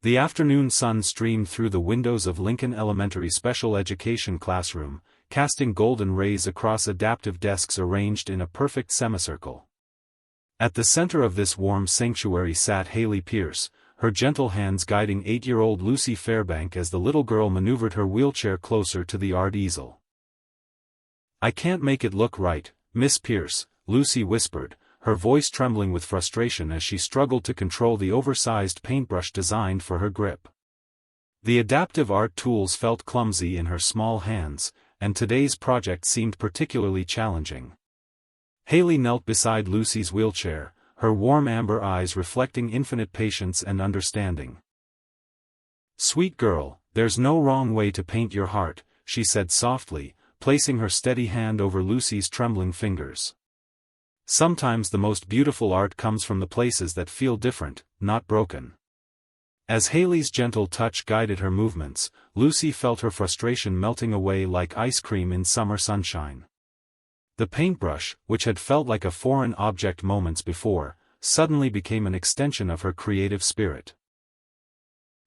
The afternoon sun streamed through the windows of Lincoln Elementary Special Education classroom, casting golden rays across adaptive desks arranged in a perfect semicircle. At the center of this warm sanctuary sat Haley Pierce, her gentle hands guiding 8-year-old Lucy Fairbank as the little girl maneuvered her wheelchair closer to the art easel. "I can't make it look right, Miss Pierce," Lucy whispered, her voice trembling with frustration as she struggled to control the oversized paintbrush designed for her grip. The adaptive art tools felt clumsy in her small hands, and today's project seemed particularly challenging. Haley knelt beside Lucy's wheelchair, her warm amber eyes reflecting infinite patience and understanding. "Sweet girl, there's no wrong way to paint your heart," she said softly, placing her steady hand over Lucy's trembling fingers. "Sometimes the most beautiful art comes from the places that feel different, not broken." As Haley's gentle touch guided her movements, Lucy felt her frustration melting away like ice cream in summer sunshine. The paintbrush, which had felt like a foreign object moments before, suddenly became an extension of her creative spirit.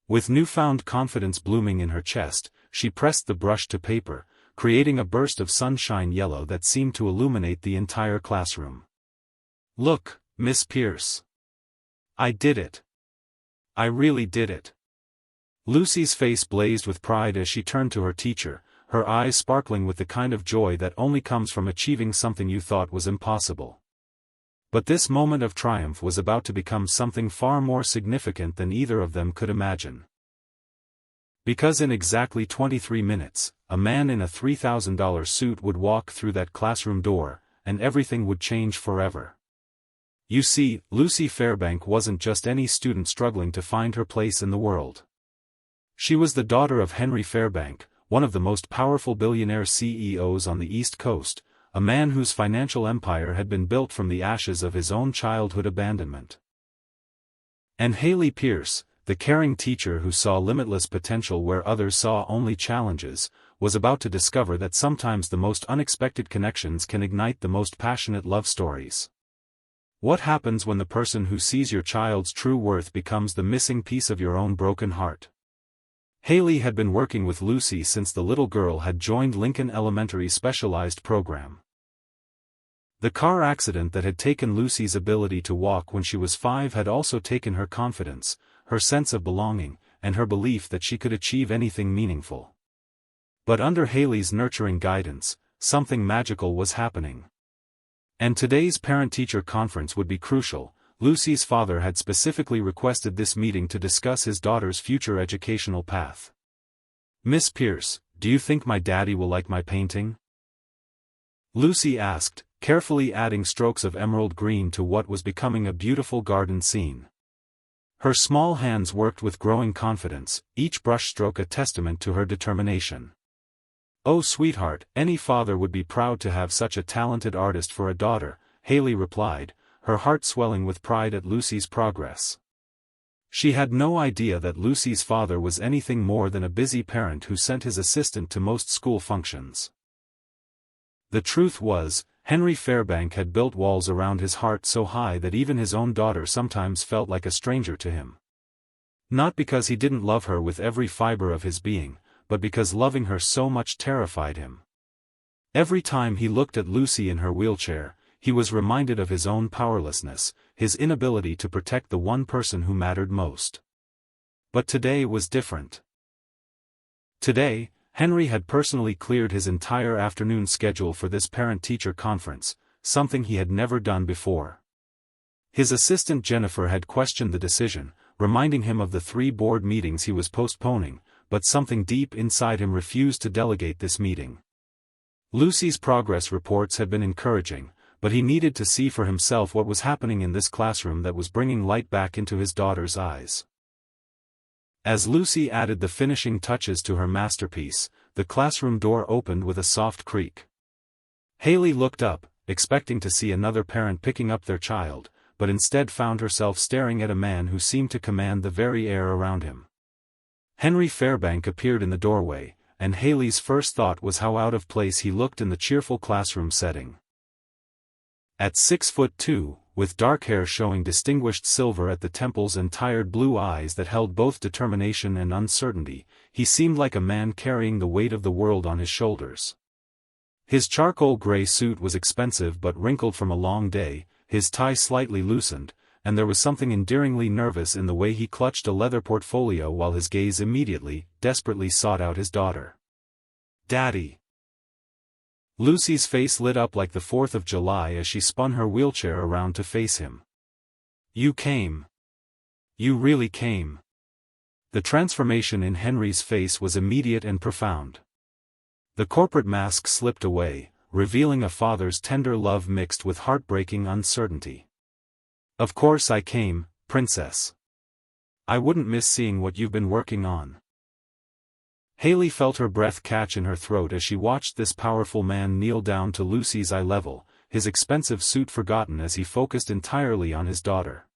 With newfound confidence blooming in her chest, she pressed the brush to paper, creating a burst of sunshine yellow that seemed to illuminate the entire classroom. "Look, Miss Pierce. I did it. I really did it." Lucy's face blazed with pride as she turned to her teacher, her eyes sparkling with the kind of joy that only comes from achieving something you thought was impossible. But this moment of triumph was about to become something far more significant than either of them could imagine. Because in exactly 23 minutes, a man in a $3,000 suit would walk through that classroom door, and everything would change forever. You see, Lucy Fairbank wasn't just any student struggling to find her place in the world. She was the daughter of Henry Fairbank, one of the most powerful billionaire CEOs on the East Coast, a man whose financial empire had been built from the ashes of his own childhood abandonment. And Haley Pierce, the caring teacher who saw limitless potential where others saw only challenges, was about to discover that sometimes the most unexpected connections can ignite the most passionate love stories. What happens when the person who sees your child's true worth becomes the missing piece of your own broken heart? Haley had been working with Lucy since the little girl had joined Lincoln Elementary's specialized program. The car accident that had taken Lucy's ability to walk when she was 5 had also taken her confidence, her sense of belonging, and her belief that she could achieve anything meaningful. But under Haley's nurturing guidance, something magical was happening. And today's parent-teacher conference would be crucial. Lucy's father had specifically requested this meeting to discuss his daughter's future educational path. "Miss Pierce, do you think my daddy will like my painting?" Lucy asked, carefully adding strokes of emerald green to what was becoming a beautiful garden scene. Her small hands worked with growing confidence, each brushstroke a testament to her determination. "Oh sweetheart, any father would be proud to have such a talented artist for a daughter," Haley replied, her heart swelling with pride at Lucy's progress. She had no idea that Lucy's father was anything more than a busy parent who sent his assistant to most school functions. The truth was, Henry Fairbank had built walls around his heart so high that even his own daughter sometimes felt like a stranger to him. Not because he didn't love her with every fiber of his being, but because loving her so much terrified him. Every time he looked at Lucy in her wheelchair, he was reminded of his own powerlessness, his inability to protect the one person who mattered most. But today was different. Today, Henry had personally cleared his entire afternoon schedule for this parent-teacher conference, something he had never done before. His assistant Jennifer had questioned the decision, reminding him of the 3 board meetings he was postponing, but something deep inside him refused to delegate this meeting. Lucy's progress reports had been encouraging, but he needed to see for himself what was happening in this classroom that was bringing light back into his daughter's eyes. As Lucy added the finishing touches to her masterpiece, the classroom door opened with a soft creak. Haley looked up, expecting to see another parent picking up their child, but instead found herself staring at a man who seemed to command the very air around him. Henry Fairbank appeared in the doorway, and Haley's first thought was how out of place he looked in the cheerful classroom setting. At 6'2", with dark hair showing distinguished silver at the temples and tired blue eyes that held both determination and uncertainty. He seemed like a man carrying the weight of the world on his shoulders. His charcoal gray suit was expensive but wrinkled from a long day, his tie slightly loosened, and there was something endearingly nervous in the way he clutched a leather portfolio while his gaze immediately, desperately sought out his daughter. "Daddy!" Lucy's face lit up like the 4th of July as she spun her wheelchair around to face him. "You came. You really came." The transformation in Henry's face was immediate and profound. The corporate mask slipped away, revealing a father's tender love mixed with heartbreaking uncertainty. "Of course I came, princess. I wouldn't miss seeing what you've been working on." Haley felt her breath catch in her throat as she watched this powerful man kneel down to Lucy's eye level, his expensive suit forgotten as he focused entirely on his daughter.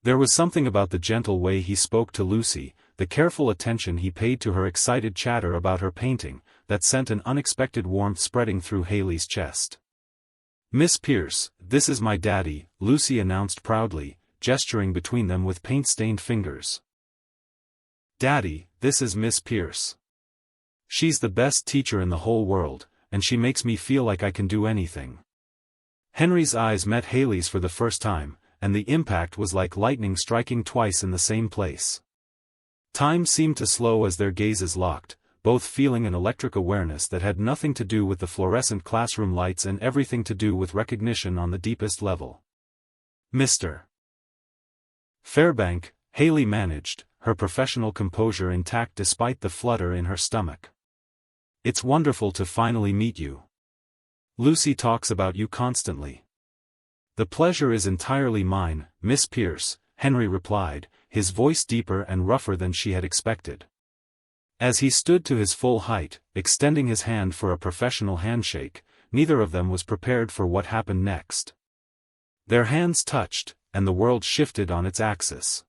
There was something about the gentle way he spoke to Lucy, the careful attention he paid to her excited chatter about her painting, that sent an unexpected warmth spreading through Haley's chest. "Miss Pierce, this is my daddy," Lucy announced proudly, gesturing between them with paint-stained fingers. "Daddy, this is Miss Pierce. She's the best teacher in the whole world, and she makes me feel like I can do anything." Henry's eyes met Haley's for the first time, and the impact was like lightning striking twice in the same place. Time seemed to slow as their gazes locked, both feeling an electric awareness that had nothing to do with the fluorescent classroom lights and everything to do with recognition on the deepest level. "Mr. Fairbank," Haley managed, her professional composure intact despite the flutter in her stomach. "It's wonderful to finally meet you. Lucy talks about you constantly." "The pleasure is entirely mine, Miss Pierce," Henry replied, his voice deeper and rougher than she had expected. As he stood to his full height, extending his hand for a professional handshake, neither of them was prepared for what happened next. Their hands touched, and the world shifted on its axis.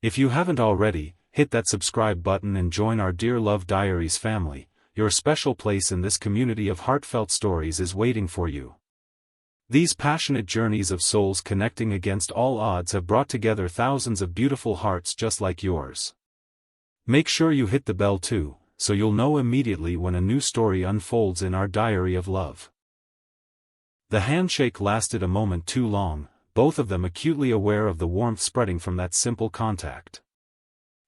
If you haven't already, hit that subscribe button and join our Dear Love Diaries family. Your special place in this community of heartfelt stories is waiting for you. These passionate journeys of souls connecting against all odds have brought together thousands of beautiful hearts just like yours. Make sure you hit the bell too, so you'll know immediately when a new story unfolds in our diary of love. The handshake lasted a moment too long, both of them acutely aware of the warmth spreading from that simple contact.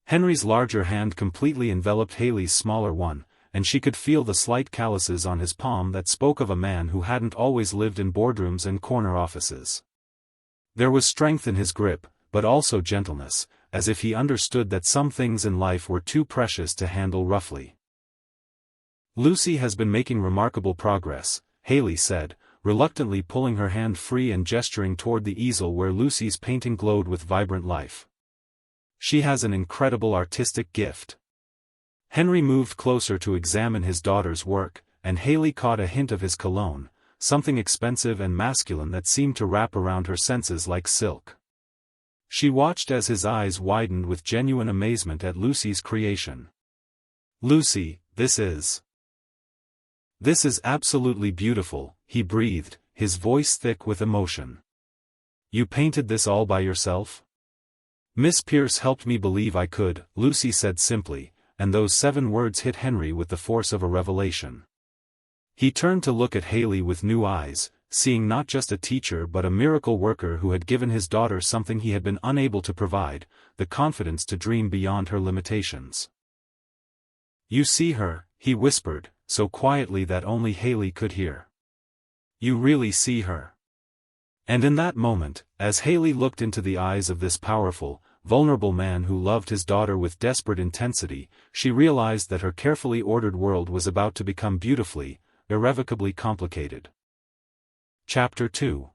Henry's larger hand completely enveloped Haley's smaller one, and she could feel the slight calluses on his palm that spoke of a man who hadn't always lived in boardrooms and corner offices. There was strength in his grip, but also gentleness, as if he understood that some things in life were too precious to handle roughly. "Lucy has been making remarkable progress," Haley said, reluctantly pulling her hand free and gesturing toward the easel where Lucy's painting glowed with vibrant life. "She has an incredible artistic gift." Henry moved closer to examine his daughter's work, and Haley caught a hint of his cologne, something expensive and masculine that seemed to wrap around her senses like silk. She watched as his eyes widened with genuine amazement at Lucy's creation. "Lucy, this is absolutely beautiful," he breathed, his voice thick with emotion. "You painted this all by yourself?" "Miss Pierce helped me believe I could," Lucy said simply, and those 7 words hit Henry with the force of a revelation. He turned to look at Haley with new eyes, seeing not just a teacher but a miracle worker who had given his daughter something he had been unable to provide, the confidence to dream beyond her limitations. "You see her," he whispered, so quietly that only Haley could hear. "You really see her." And in that moment, as Haley looked into the eyes of this powerful, vulnerable man who loved his daughter with desperate intensity, she realized that her carefully ordered world was about to become beautifully, irrevocably complicated. Chapter 2.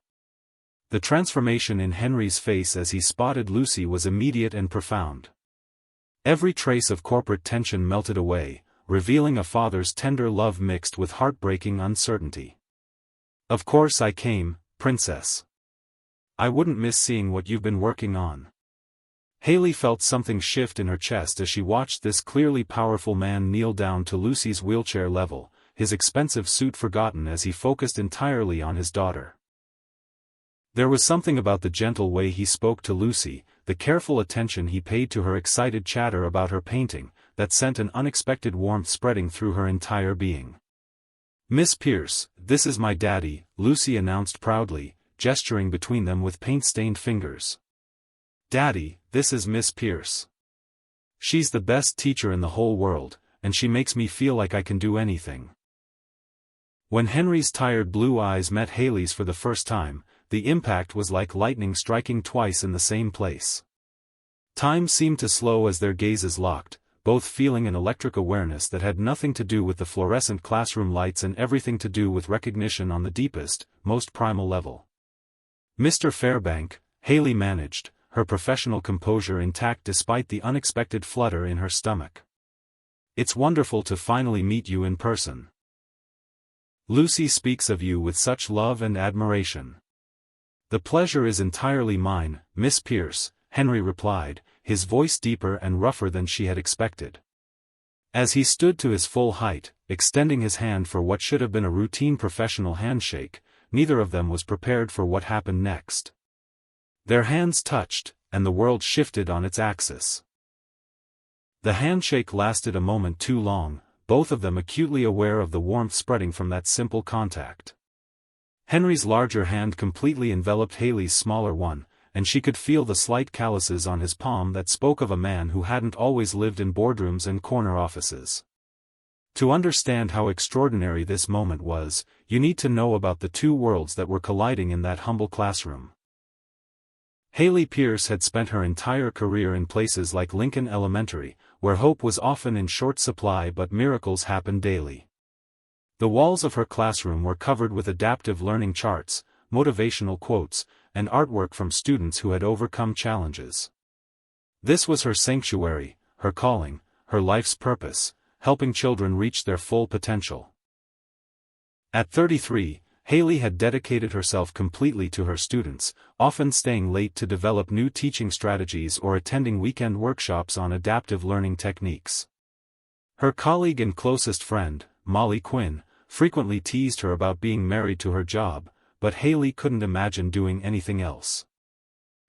The transformation in Henry's face as he spotted Lucy was immediate and profound. Every trace of corporate tension melted away, revealing a father's tender love mixed with heartbreaking uncertainty. "Of course I came, princess. I wouldn't miss seeing what you've been working on." Haley felt something shift in her chest as she watched this clearly powerful man kneel down to Lucy's wheelchair level, his expensive suit forgotten as he focused entirely on his daughter. There was something about the gentle way he spoke to Lucy, the careful attention he paid to her excited chatter about her painting, that sent an unexpected warmth spreading through her entire being. "Miss Pierce, this is my daddy," Lucy announced proudly, gesturing between them with paint-stained fingers. "Daddy, this is Miss Pierce. She's the best teacher in the whole world, and she makes me feel like I can do anything." When Henry's tired blue eyes met Haley's for the first time, the impact was like lightning striking twice in the same place. Time seemed to slow as their gazes locked, both feeling an electric awareness that had nothing to do with the fluorescent classroom lights and everything to do with recognition on the deepest, most primal level. "Mr. Fairbank," Haley managed, her professional composure intact despite the unexpected flutter in her stomach. "It's wonderful to finally meet you in person. Lucy speaks of you with such love and admiration." "The pleasure is entirely mine, Miss Pierce," Henry replied, his voice deeper and rougher than she had expected. As he stood to his full height, extending his hand for what should have been a routine professional handshake, neither of them was prepared for what happened next. Their hands touched, and the world shifted on its axis. The handshake lasted a moment too long, both of them acutely aware of the warmth spreading from that simple contact. Henry's larger hand completely enveloped Haley's smaller one, and she could feel the slight calluses on his palm that spoke of a man who hadn't always lived in boardrooms and corner offices. To understand how extraordinary this moment was, you need to know about the two worlds that were colliding in that humble classroom. Haley Pierce had spent her entire career in places like Lincoln Elementary, where hope was often in short supply but miracles happened daily. The walls of her classroom were covered with adaptive learning charts, motivational quotes, and artwork from students who had overcome challenges. This was her sanctuary, her calling, her life's purpose, helping children reach their full potential. At 33, Haley had dedicated herself completely to her students, often staying late to develop new teaching strategies or attending weekend workshops on adaptive learning techniques. Her colleague and closest friend, Molly Quinn, frequently teased her about being married to her job, but Haley couldn't imagine doing anything else.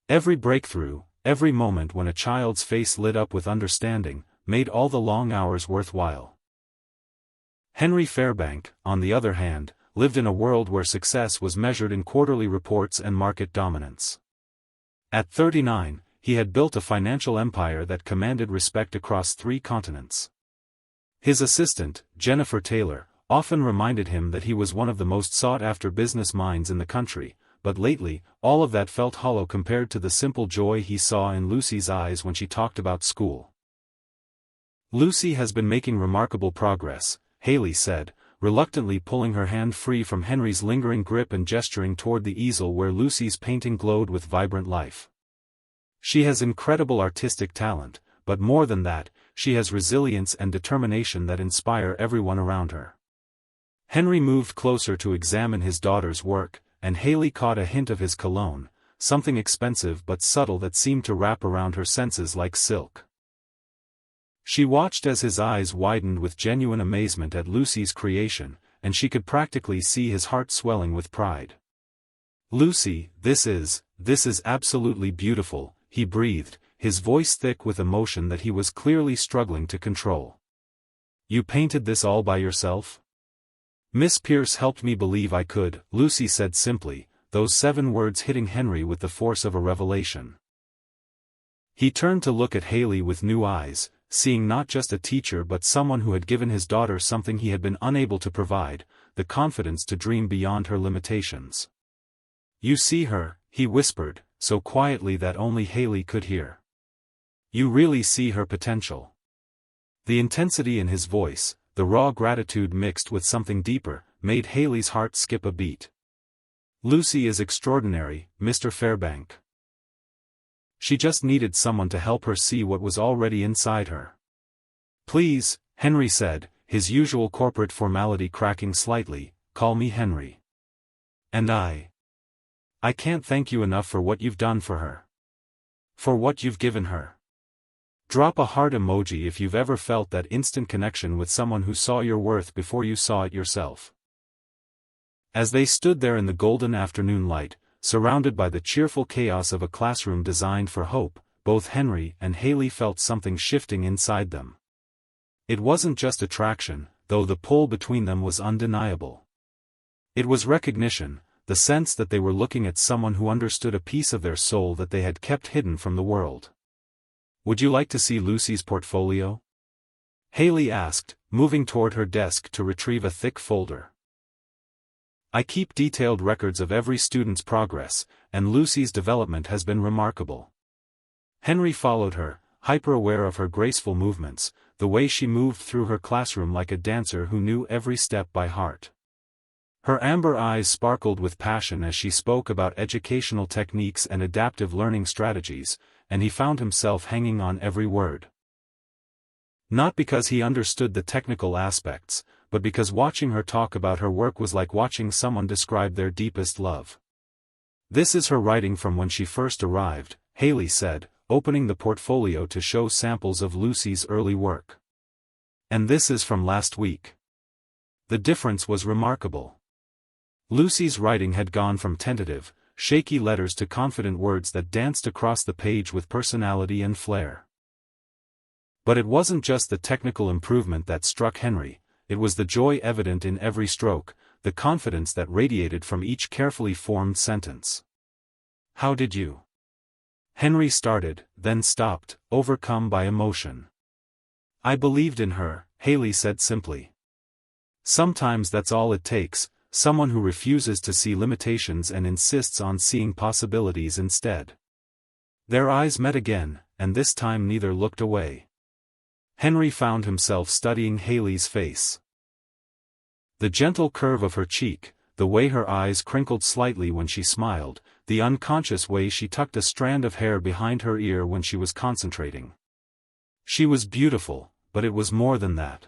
Every breakthrough, every moment when a child's face lit up with understanding, made all the long hours worthwhile. Henry Fairbank, on the other hand, lived in a world where success was measured in quarterly reports and market dominance. At 39, he had built a financial empire that commanded respect across 3 continents. His assistant, Jennifer Taylor, often reminded him that he was one of the most sought-after business minds in the country, but lately, all of that felt hollow compared to the simple joy he saw in Lucy's eyes when she talked about school. "Lucy has been making remarkable progress," Haley said, reluctantly pulling her hand free from Henry's lingering grip and gesturing toward the easel where Lucy's painting glowed with vibrant life. "She has incredible artistic talent, but more than that, she has resilience and determination that inspire everyone around her." Henry moved closer to examine his daughter's work, and Haley caught a hint of his cologne, something expensive but subtle that seemed to wrap around her senses like silk. She watched as his eyes widened with genuine amazement at Lucy's creation, and she could practically see his heart swelling with pride. "Lucy, this is absolutely beautiful," he breathed, his voice thick with emotion that he was clearly struggling to control. "You painted this all by yourself?" "Miss Pierce helped me believe I could," Lucy said simply, those 7 words hitting Henry with the force of a revelation. He turned to look at Haley with new eyes, seeing not just a teacher but someone who had given his daughter something he had been unable to provide, the confidence to dream beyond her limitations. "You see her," he whispered, so quietly that only Haley could hear. "You really see her potential." The intensity in his voice, the raw gratitude mixed with something deeper, made Haley's heart skip a beat. "Lucy is extraordinary, Mr. Fairbank. She just needed someone to help her see what was already inside her." "Please," Henry said, his usual corporate formality cracking slightly, "call me Henry. And I can't thank you enough for what you've done for her. For what you've given her." Drop a heart emoji if you've ever felt that instant connection with someone who saw your worth before you saw it yourself. As they stood there in the golden afternoon light, surrounded by the cheerful chaos of a classroom designed for hope. Both Henry and Haley felt something shifting inside them. It wasn't just attraction, though the pull between them was undeniable. It was recognition, the sense that they were looking at someone who understood a piece of their soul that they had kept hidden from the world. "Would you like to see Lucy's portfolio?" Haley asked, moving toward her desk to retrieve a thick folder. "I keep detailed records of every student's progress, and Lucy's development has been remarkable." Henry followed her, hyper-aware of her graceful movements, the way she moved through her classroom like a dancer who knew every step by heart. Her amber eyes sparkled with passion as she spoke about educational techniques and adaptive learning strategies, and he found himself hanging on every word. Not because he understood the technical aspects, but because watching her talk about her work was like watching someone describe their deepest love. "This is her writing from when she first arrived," Haley said, opening the portfolio to show samples of Lucy's early work. "And this is from last week." The difference was remarkable. Lucy's writing had gone from tentative, shaky letters to confident words that danced across the page with personality and flair. But it wasn't just the technical improvement that struck Henry, it was the joy evident in every stroke, the confidence that radiated from each carefully formed sentence. "How did you?" Henry started, then stopped, overcome by emotion. "I believed in her," Haley said simply. "Sometimes that's all it takes, someone who refuses to see limitations and insists on seeing possibilities instead." Their eyes met again, and this time neither looked away. Henry found himself studying Haley's face. The gentle curve of her cheek, the way her eyes crinkled slightly when she smiled, the unconscious way she tucked a strand of hair behind her ear when she was concentrating. She was beautiful, but it was more than that.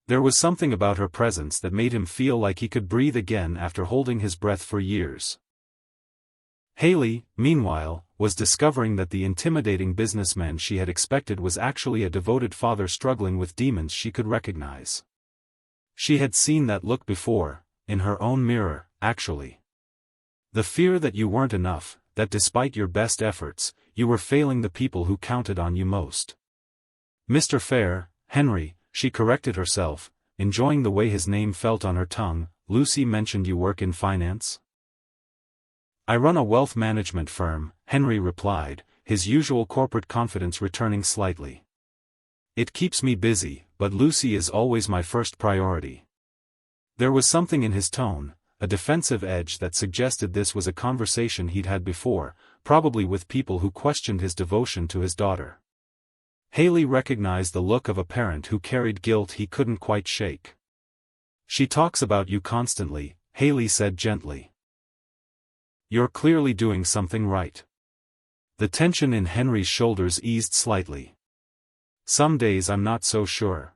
There was something about her presence that made him feel like he could breathe again after holding his breath for years. Haley, meanwhile, was discovering that the intimidating businessman she had expected was actually a devoted father struggling with demons she could recognize. She had seen that look before, in her own mirror, actually. The fear that you weren't enough, that despite your best efforts, you were failing the people who counted on you most. "Mr. Fair, Henry," she corrected herself, enjoying the way his name felt on her tongue. "Lucy mentioned you work in finance?" "I run a wealth management firm," Henry replied, his usual corporate confidence returning slightly. "It keeps me busy, but Lucy is always my first priority." There was something in his tone, a defensive edge that suggested this was a conversation he'd had before, probably with people who questioned his devotion to his daughter. Haley recognized the look of a parent who carried guilt he couldn't quite shake. "She talks about you constantly," Haley said gently. "You're clearly doing something right." The tension in Henry's shoulders eased slightly. "Some days I'm not so sure.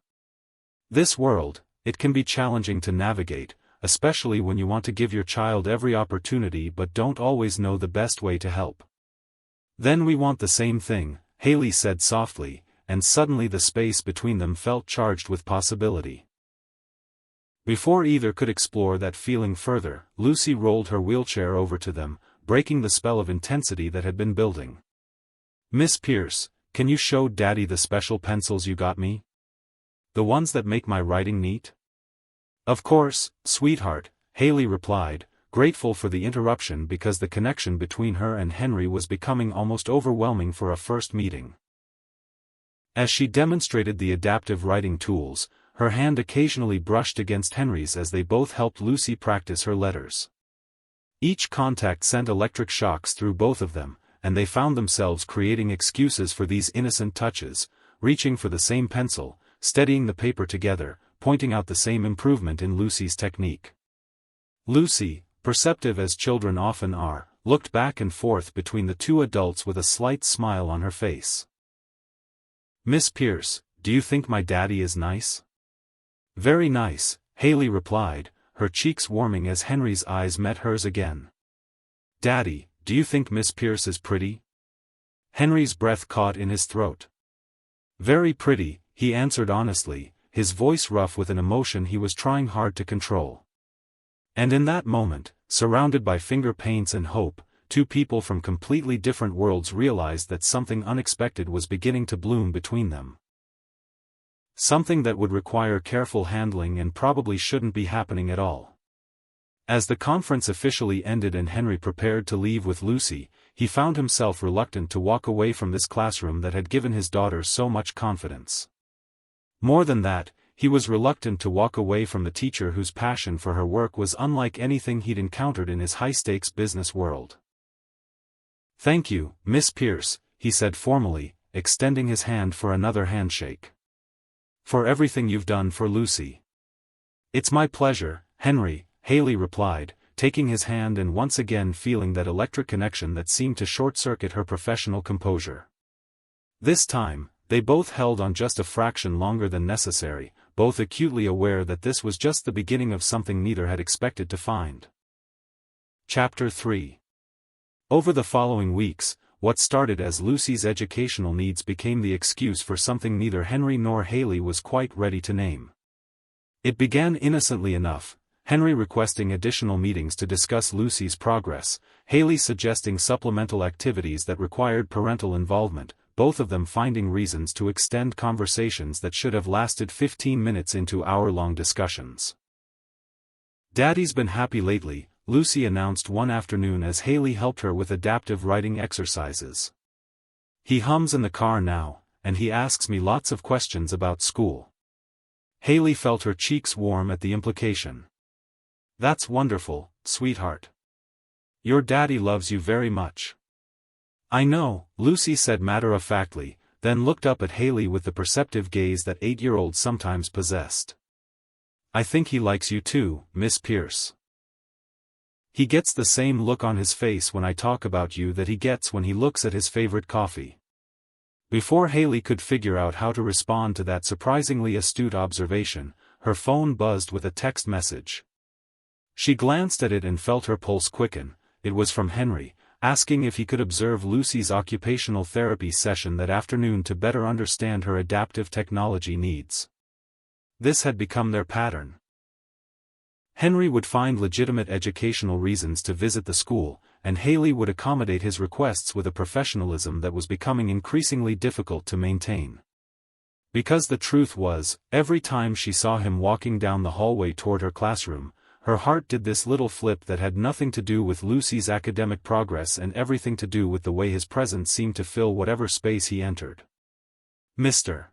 This world, it can be challenging to navigate, especially when you want to give your child every opportunity but don't always know the best way to help." "Then we want the same thing," Haley said softly, and suddenly the space between them felt charged with possibility. Before either could explore that feeling further, Lucy rolled her wheelchair over to them, breaking the spell of intensity that had been building. "Miss Pierce, can you show Daddy the special pencils you got me? The ones that make my writing neat?" "Of course, sweetheart," Haley replied, grateful for the interruption because the connection between her and Henry was becoming almost overwhelming for a first meeting. As she demonstrated the adaptive writing tools, her hand occasionally brushed against Henry's as they both helped Lucy practice her letters. Each contact sent electric shocks through both of them, and they found themselves creating excuses for these innocent touches, reaching for the same pencil, steadying the paper together, pointing out the same improvement in Lucy's technique. Lucy, perceptive as children often are, looked back and forth between the two adults with a slight smile on her face. "Miss Pierce, do you think my daddy is nice?" "Very nice," Haley replied, her cheeks warming as Henry's eyes met hers again. "Daddy, do you think Miss Pierce is pretty?" Henry's breath caught in his throat. "Very pretty," he answered honestly, his voice rough with an emotion he was trying hard to control. And in that moment, surrounded by finger paints and hope, two people from completely different worlds realized that something unexpected was beginning to bloom between them. Something that would require careful handling and probably shouldn't be happening at all. As the conference officially ended and Henry prepared to leave with Lucy, he found himself reluctant to walk away from this classroom that had given his daughter so much confidence. More than that, he was reluctant to walk away from the teacher whose passion for her work was unlike anything he'd encountered in his high-stakes business world. "Thank you, Miss Pierce," he said formally, extending his hand for another handshake. "For everything you've done for Lucy." "It's my pleasure, Henry," Haley replied, taking his hand and once again feeling that electric connection that seemed to short-circuit her professional composure. This time, they both held on just a fraction longer than necessary, both acutely aware that this was just the beginning of something neither had expected to find. Chapter 3. Over the following weeks, what started as Lucy's educational needs became the excuse for something neither Henry nor Haley was quite ready to name. It began innocently enough, Henry requesting additional meetings to discuss Lucy's progress, Haley suggesting supplemental activities that required parental involvement, both of them finding reasons to extend conversations that should have lasted 15 minutes into hour-long discussions. "Daddy's been happy lately," Lucy announced one afternoon as Haley helped her with adaptive writing exercises. "He hums in the car now, and he asks me lots of questions about school." Haley felt her cheeks warm at the implication. "That's wonderful, sweetheart. Your daddy loves you very much." "I know," Lucy said matter-of-factly, then looked up at Haley with the perceptive gaze that 8-year-olds sometimes possessed. "I think he likes you too, Miss Pierce. He gets the same look on his face when I talk about you that he gets when he looks at his favorite coffee." Before Haley could figure out how to respond to that surprisingly astute observation, her phone buzzed with a text message. She glanced at it and felt her pulse quicken. It was from Henry, asking if he could observe Lucy's occupational therapy session that afternoon to better understand her adaptive technology needs. This had become their pattern. Henry would find legitimate educational reasons to visit the school, and Haley would accommodate his requests with a professionalism that was becoming increasingly difficult to maintain. Because the truth was, every time she saw him walking down the hallway toward her classroom, her heart did this little flip that had nothing to do with Lucy's academic progress and everything to do with the way his presence seemed to fill whatever space he entered. "Mr.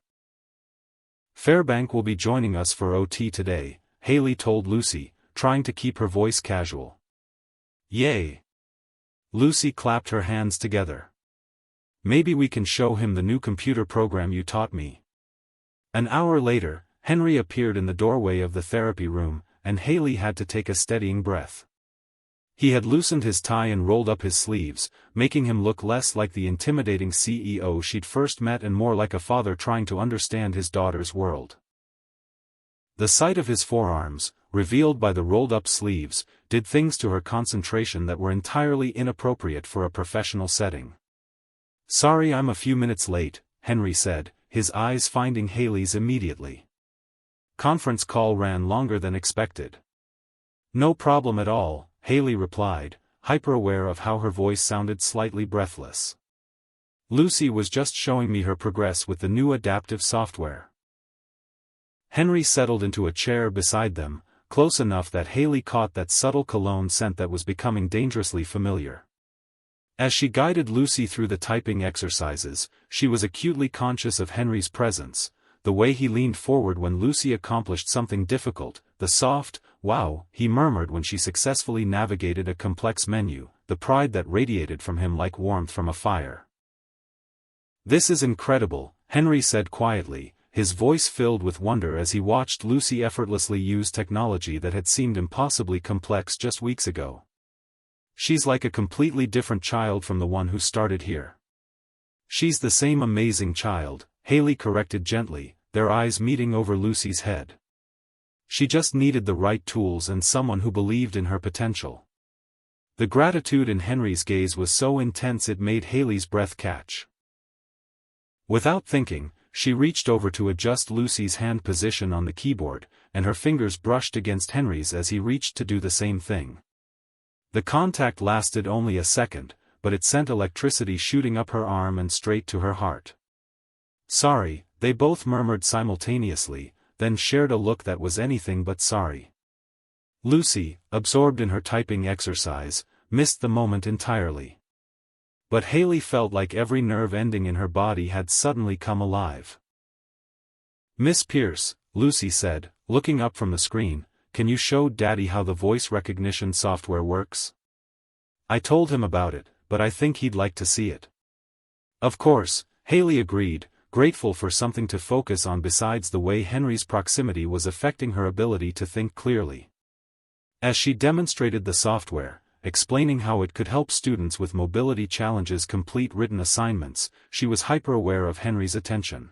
Fairbank will be joining us for OT today," Haley told Lucy, trying to keep her voice casual. "Yay!" Lucy clapped her hands together. "Maybe we can show him the new computer program you taught me." An hour later, Henry appeared in the doorway of the therapy room, and Haley had to take a steadying breath. He had loosened his tie and rolled up his sleeves, making him look less like the intimidating CEO she'd first met and more like a father trying to understand his daughter's world. The sight of his forearms, revealed by the rolled-up sleeves, did things to her concentration that were entirely inappropriate for a professional setting. "Sorry I'm a few minutes late," Henry said, his eyes finding Haley's immediately. "Conference call ran longer than expected." "No problem at all," Haley replied, hyper-aware of how her voice sounded slightly breathless. "Lucy was just showing me her progress with the new adaptive software." Henry settled into a chair beside them, close enough that Haley caught that subtle cologne scent that was becoming dangerously familiar. As she guided Lucy through the typing exercises, she was acutely conscious of Henry's presence, the way he leaned forward when Lucy accomplished something difficult, the soft, "wow," he murmured when she successfully navigated a complex menu, the pride that radiated from him like warmth from a fire. "This is incredible," Henry said quietly, his voice filled with wonder as he watched Lucy effortlessly use technology that had seemed impossibly complex just weeks ago. "She's like a completely different child from the one who started here." "She's the same amazing child," Haley corrected gently, their eyes meeting over Lucy's head. "She just needed the right tools and someone who believed in her potential." The gratitude in Henry's gaze was so intense it made Haley's breath catch. Without thinking, she reached over to adjust Lucy's hand position on the keyboard, and her fingers brushed against Henry's as he reached to do the same thing. The contact lasted only a second, but it sent electricity shooting up her arm and straight to her heart. "Sorry," they both murmured simultaneously, then shared a look that was anything but sorry. Lucy, absorbed in her typing exercise, missed the moment entirely. But Haley felt like every nerve ending in her body had suddenly come alive. "Miss Pierce," Lucy said, looking up from the screen, "can you show Daddy how the voice recognition software works? I told him about it, but I think he'd like to see it." "Of course," Haley agreed, grateful for something to focus on besides the way Henry's proximity was affecting her ability to think clearly. As she demonstrated the software, explaining how it could help students with mobility challenges complete written assignments, she was hyper-aware of Henry's attention.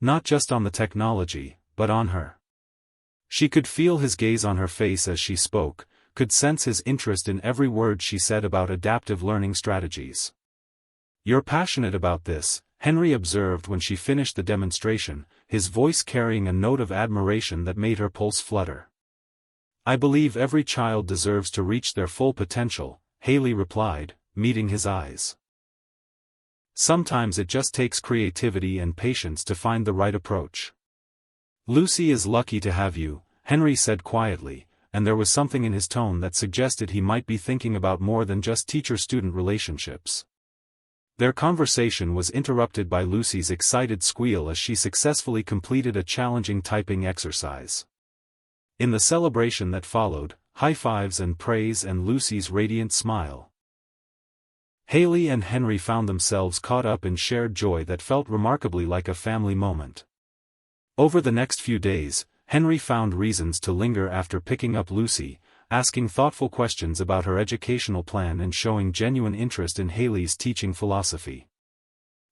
Not just on the technology, but on her. She could feel his gaze on her face as she spoke, could sense his interest in every word she said about adaptive learning strategies. "You're passionate about this," Henry observed when she finished the demonstration, his voice carrying a note of admiration that made her pulse flutter. "I believe every child deserves to reach their full potential," Haley replied, meeting his eyes. "Sometimes it just takes creativity and patience to find the right approach." "Lucy is lucky to have you," Henry said quietly, and there was something in his tone that suggested he might be thinking about more than just teacher-student relationships. Their conversation was interrupted by Lucy's excited squeal as she successfully completed a challenging typing exercise. In the celebration that followed, high fives and praise and Lucy's radiant smile. Haley and Henry found themselves caught up in shared joy that felt remarkably like a family moment. Over the next few days, Henry found reasons to linger after picking up Lucy, asking thoughtful questions about her educational plan and showing genuine interest in Haley's teaching philosophy.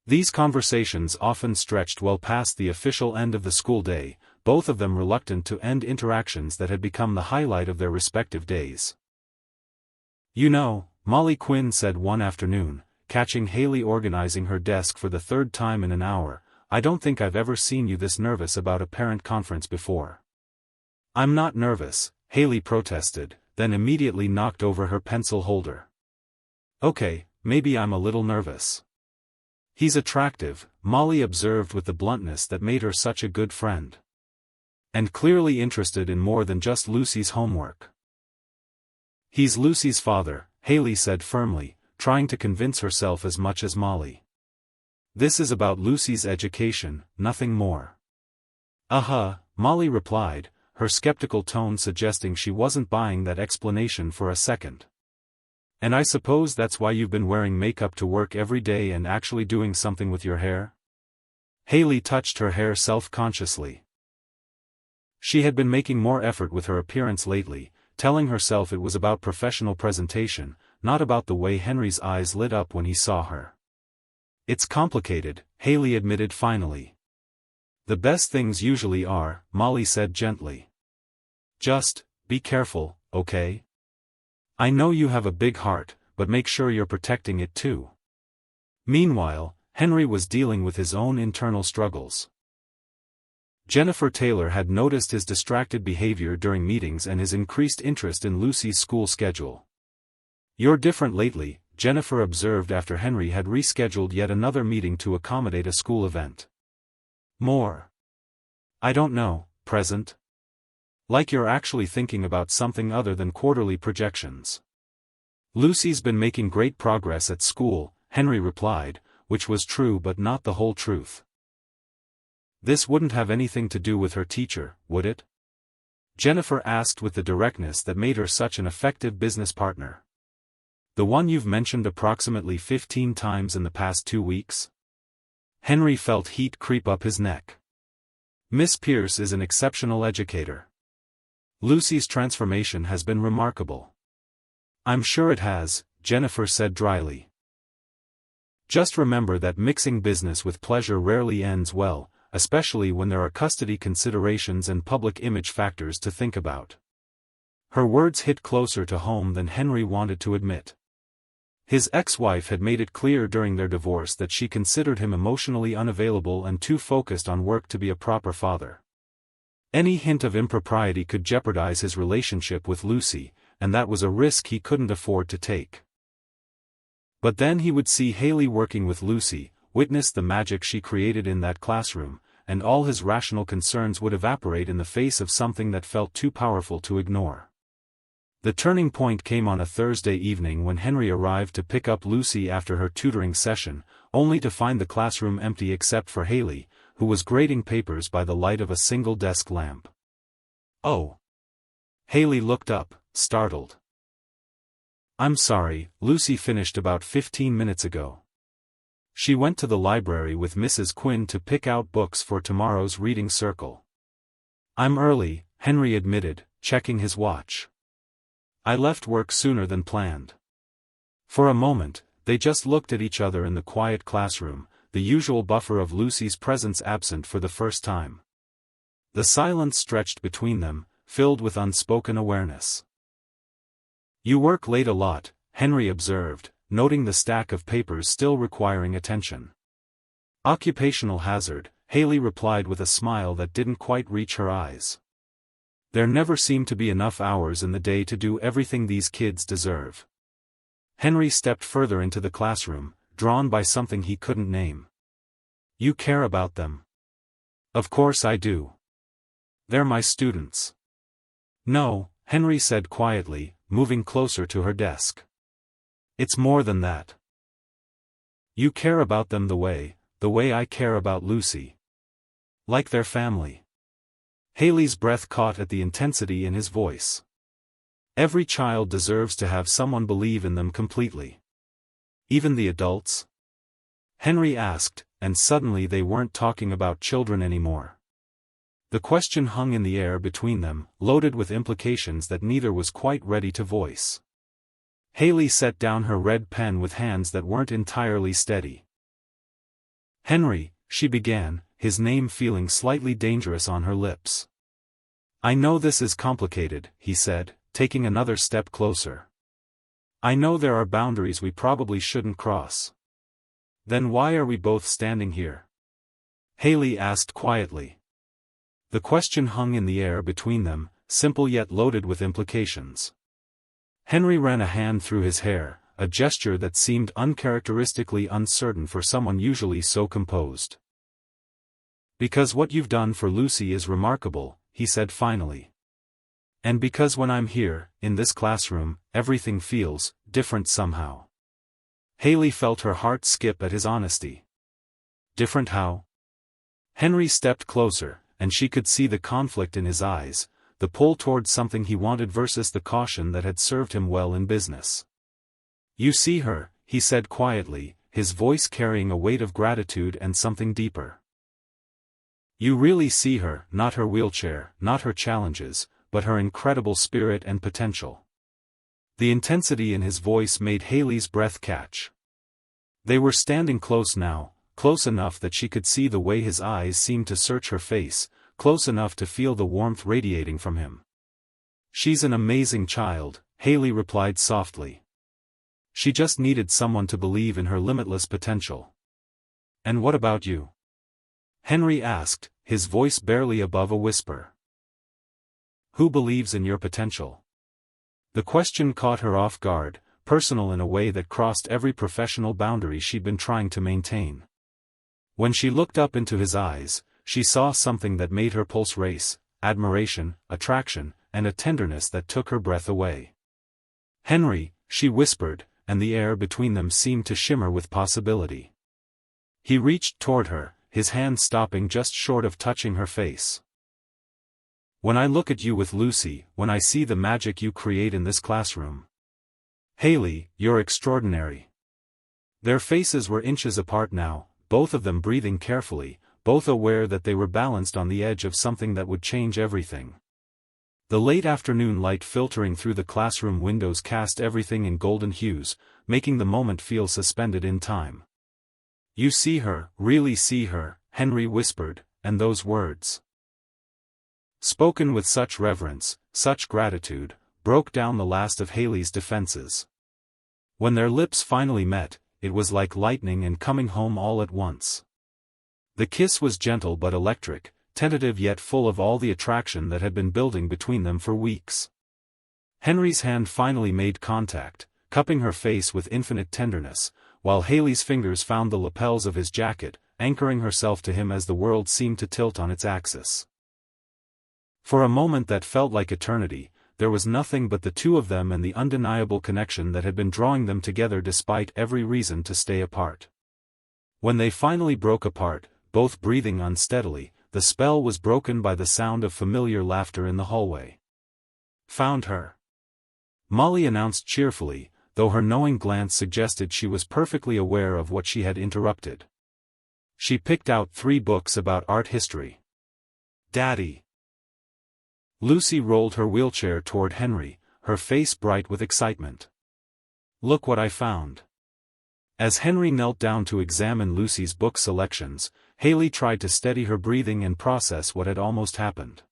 These conversations often stretched well past the official end of the school day, both of them reluctant to end interactions that had become the highlight of their respective days. "You know," Molly Quinn said one afternoon, catching Haley organizing her desk for the third time in an hour, "I don't think I've ever seen you this nervous about a parent conference before." "I'm not nervous," Haley protested, then immediately knocked over her pencil holder. "Okay, maybe I'm a little nervous." "He's attractive," Molly observed with the bluntness that made her such a good friend. "And clearly interested in more than just Lucy's homework." "He's Lucy's father," Haley said firmly, trying to convince herself as much as Molly. "This is about Lucy's education, nothing more." Molly replied, her skeptical tone suggesting she wasn't buying that explanation for a second. "And I suppose that's why you've been wearing makeup to work every day and actually doing something with your hair?" Haley touched her hair self-consciously. She had been making more effort with her appearance lately, telling herself it was about professional presentation, not about the way Henry's eyes lit up when he saw her. "It's complicated," Haley admitted finally. "The best things usually are," Molly said gently. "Just, be careful, okay? I know you have a big heart, but make sure you're protecting it too." Meanwhile, Henry was dealing with his own internal struggles. Jennifer Taylor had noticed his distracted behavior during meetings and his increased interest in Lucy's school schedule. "You're different lately," Jennifer observed after Henry had rescheduled yet another meeting to accommodate a school event. "More? I don't know, present? Like you're actually thinking about something other than quarterly projections." "Lucy's been making great progress at school," Henry replied, which was true but not the whole truth. "This wouldn't have anything to do with her teacher, would it?" Jennifer asked with the directness that made her such an effective business partner. "The one you've mentioned approximately 15 times in the past 2 weeks?" Henry felt heat creep up his neck. "Miss Pierce is an exceptional educator. Lucy's transformation has been remarkable." "I'm sure it has," Jennifer said dryly. "Just remember that mixing business with pleasure rarely ends well, especially when there are custody considerations and public image factors to think about." Her words hit closer to home than Henry wanted to admit. His ex-wife had made it clear during their divorce that she considered him emotionally unavailable and too focused on work to be a proper father. Any hint of impropriety could jeopardize his relationship with Lucy, and that was a risk he couldn't afford to take. But then he would see Haley working with Lucy, witness the magic she created in that classroom, and all his rational concerns would evaporate in the face of something that felt too powerful to ignore. The turning point came on a Thursday evening when Henry arrived to pick up Lucy after her tutoring session, only to find the classroom empty except for Haley, who was grading papers by the light of a single desk lamp. "Oh." Haley looked up, startled. "I'm sorry, Lucy finished about 15 minutes ago. She went to the library with Mrs. Quinn to pick out books for tomorrow's reading circle." "I'm early," Henry admitted, checking his watch. "I left work sooner than planned." For a moment, they just looked at each other in the quiet classroom, the usual buffer of Lucy's presence absent for the first time. The silence stretched between them, filled with unspoken awareness. "You work late a lot," Henry observed, noting the stack of papers still requiring attention. "Occupational hazard," Haley replied with a smile that didn't quite reach her eyes. "There never seem to be enough hours in the day to do everything these kids deserve." Henry stepped further into the classroom, drawn by something he couldn't name. "You care about them?" "Of course I do. They're my students." "No," Henry said quietly, moving closer to her desk. "It's more than that. You care about them the way I care about Lucy. Like their family." Haley's breath caught at the intensity in his voice. "Every child deserves to have someone believe in them completely." "Even the adults?" Henry asked, and suddenly they weren't talking about children anymore. The question hung in the air between them, loaded with implications that neither was quite ready to voice. Haley set down her red pen with hands that weren't entirely steady. "Henry," she began, his name feeling slightly dangerous on her lips. "I know this is complicated," he said, taking another step closer. "I know there are boundaries we probably shouldn't cross. Then why are we both standing here?" Haley asked quietly. The question hung in the air between them, simple yet loaded with implications. Henry ran a hand through his hair, a gesture that seemed uncharacteristically uncertain for someone usually so composed. "Because what you've done for Lucy is remarkable," he said finally. "And because when I'm here, in this classroom, everything feels different somehow." Haley felt her heart skip at his honesty. "Different how?" Henry stepped closer, and she could see the conflict in his eyes, the pull towards something he wanted versus the caution that had served him well in business. "You see her," he said quietly, his voice carrying a weight of gratitude and something deeper. "You really see her, not her wheelchair, not her challenges, but her incredible spirit and potential." The intensity in his voice made Haley's breath catch. They were standing close now, close enough that she could see the way his eyes seemed to search her face, close enough to feel the warmth radiating from him. "She's an amazing child," Haley replied softly. "She just needed someone to believe in her limitless potential." "And what about you?" Henry asked, his voice barely above a whisper. "Who believes in your potential?" The question caught her off guard, personal in a way that crossed every professional boundary she'd been trying to maintain. When she looked up into his eyes, she saw something that made her pulse race, admiration, attraction, and a tenderness that took her breath away. "Henry," she whispered, and the air between them seemed to shimmer with possibility. He reached toward her, his hand stopping just short of touching her face. "When I look at you with Lucy, when I see the magic you create in this classroom. Haley, you're extraordinary." Their faces were inches apart now, both of them breathing carefully, both aware that they were balanced on the edge of something that would change everything. The late afternoon light filtering through the classroom windows cast everything in golden hues, making the moment feel suspended in time. "You see her, really see her," Henry whispered, and those words, spoken with such reverence, such gratitude, broke down the last of Haley's defenses. When their lips finally met, it was like lightning and coming home all at once. The kiss was gentle but electric, tentative yet full of all the attraction that had been building between them for weeks. Henry's hand finally made contact, cupping her face with infinite tenderness, while Haley's fingers found the lapels of his jacket, anchoring herself to him as the world seemed to tilt on its axis. For a moment that felt like eternity, there was nothing but the two of them and the undeniable connection that had been drawing them together despite every reason to stay apart. When they finally broke apart, both breathing unsteadily, the spell was broken by the sound of familiar laughter in the hallway. "Found her," Molly announced cheerfully, though her knowing glance suggested she was perfectly aware of what she had interrupted. She picked out 3 books about art history. "Daddy." Lucy rolled her wheelchair toward Henry, her face bright with excitement. "Look what I found." As Henry knelt down to examine Lucy's book selections, Haley tried to steady her breathing and process what had almost happened.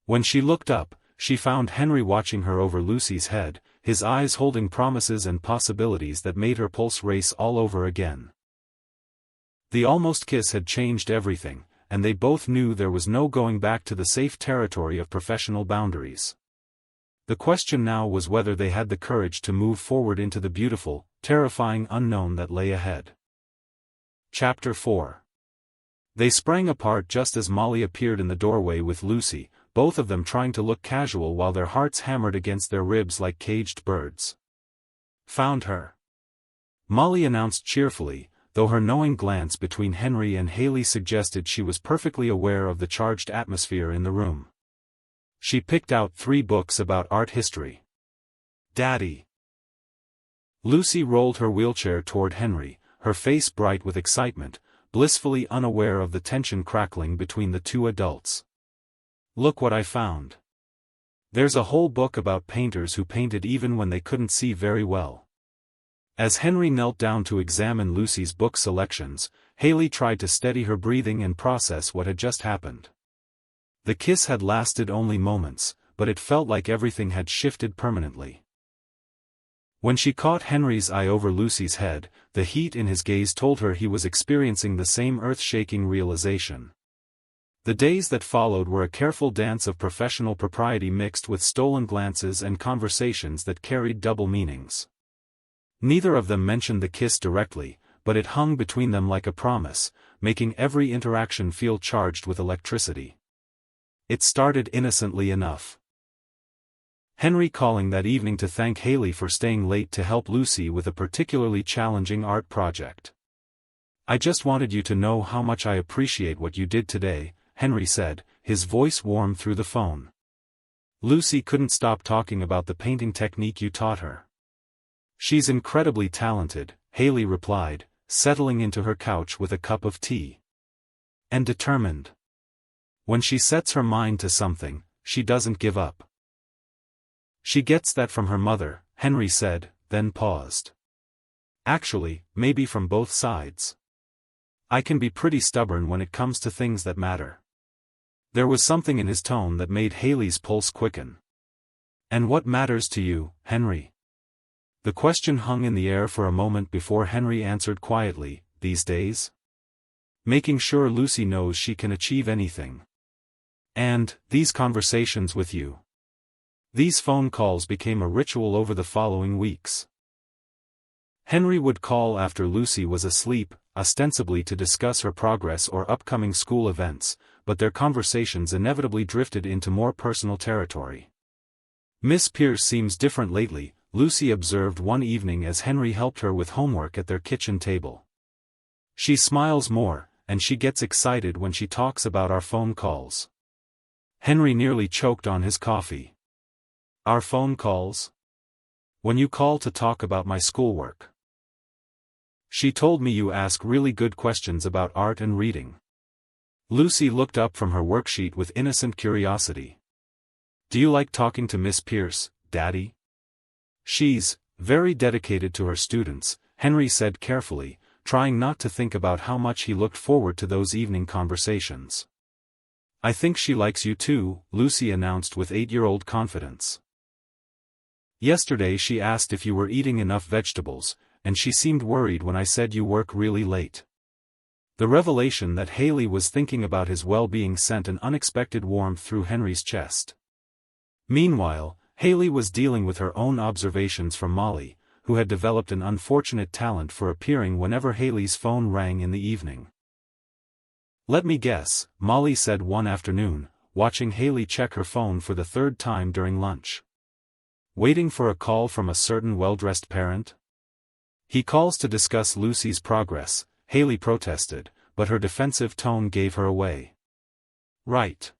When she looked up, she found Henry watching her over Lucy's head, his eyes holding promises and possibilities that made her pulse race all over again. The almost kiss had changed everything, and they both knew there was no going back to the safe territory of professional boundaries. The question now was whether they had the courage to move forward into the beautiful, terrifying unknown that lay ahead. Chapter 4. They sprang apart just as Molly appeared in the doorway with Lucy, both of them trying to look casual while their hearts hammered against their ribs like caged birds. "Found her," Molly announced cheerfully, though her knowing glance between Henry and Haley suggested she was perfectly aware of the charged atmosphere in the room. She picked out 3 books about art history. "Daddy." Lucy rolled her wheelchair toward Henry, her face bright with excitement, blissfully unaware of the tension crackling between the two adults. "Look what I found. There's a whole book about painters who painted even when they couldn't see very well." As Henry knelt down to examine Lucy's book selections, Haley tried to steady her breathing and process what had just happened. The kiss had lasted only moments, but it felt like everything had shifted permanently. When she caught Henry's eye over Lucy's head, the heat in his gaze told her he was experiencing the same earth-shaking realization. The days that followed were a careful dance of professional propriety mixed with stolen glances and conversations that carried double meanings. Neither of them mentioned the kiss directly, but it hung between them like a promise, making every interaction feel charged with electricity. It started innocently enough. Henry calling that evening to thank Haley for staying late to help Lucy with a particularly challenging art project. "I just wanted you to know how much I appreciate what you did today," Henry said, his voice warm through the phone. "Lucy couldn't stop talking about the painting technique you taught her." "She's incredibly talented," Haley replied, settling into her couch with a cup of tea. "And determined. When she sets her mind to something, she doesn't give up." "She gets that from her mother," Henry said, then paused. "Actually, maybe from both sides. I can be pretty stubborn when it comes to things that matter." There was something in his tone that made Haley's pulse quicken. "And what matters to you, Henry?" The question hung in the air for a moment before Henry answered quietly, "These days? Making sure Lucy knows she can achieve anything. And, these conversations with you." These phone calls became a ritual over the following weeks. Henry would call after Lucy was asleep, ostensibly to discuss her progress or upcoming school events, but their conversations inevitably drifted into more personal territory. "Miss Pierce seems different lately," Lucy observed one evening as Henry helped her with homework at their kitchen table. "She smiles more, and she gets excited when she talks about our phone calls." Henry nearly choked on his coffee. "Our phone calls? When you call to talk about my schoolwork. She told me you ask really good questions about art and reading." Lucy looked up from her worksheet with innocent curiosity. "Do you like talking to Miss Pierce, Daddy?" "She's very dedicated to her students," Henry said carefully, trying not to think about how much he looked forward to those evening conversations. "I think she likes you too," Lucy announced with 8-year-old confidence. Yesterday she asked if you were eating enough vegetables, and she seemed worried when I said you work really late. The revelation that Haley was thinking about his well-being sent an unexpected warmth through Henry's chest. Meanwhile, Haley was dealing with her own observations from Molly, who had developed an unfortunate talent for appearing whenever Haley's phone rang in the evening. "Let me guess," Molly said one afternoon, watching Haley check her phone for the third time during lunch. "Waiting for a call from a certain well-dressed parent?" "He calls to discuss Lucy's progress," Haley protested, but her defensive tone gave her away. "Right.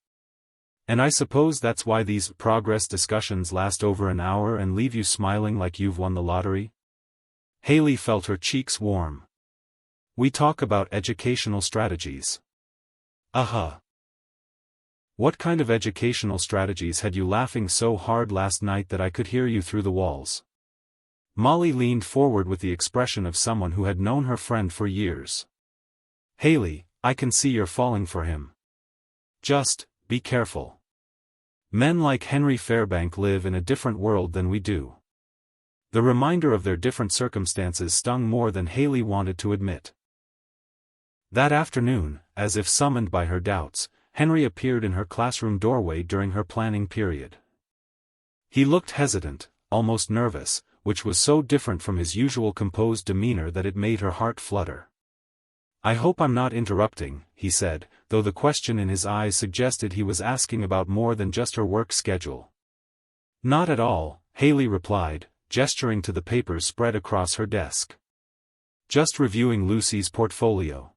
And I suppose that's why these progress discussions last over an hour and leave you smiling like you've won the lottery?" Haley felt her cheeks warm. "We talk about educational strategies." "What kind of educational strategies had you laughing so hard last night that I could hear you through the walls?" Molly leaned forward with the expression of someone who had known her friend for years. "Haley, I can see you're falling for him. Just, be careful. Men like Henry Fairbank live in a different world than we do." The reminder of their different circumstances stung more than Haley wanted to admit. That afternoon, as if summoned by her doubts, Henry appeared in her classroom doorway during her planning period. He looked hesitant, almost nervous, which was so different from his usual composed demeanor that it made her heart flutter. "I hope I'm not interrupting," he said, though the question in his eyes suggested he was asking about more than just her work schedule. "Not at all," Haley replied, gesturing to the papers spread across her desk. "Just reviewing Lucy's portfolio.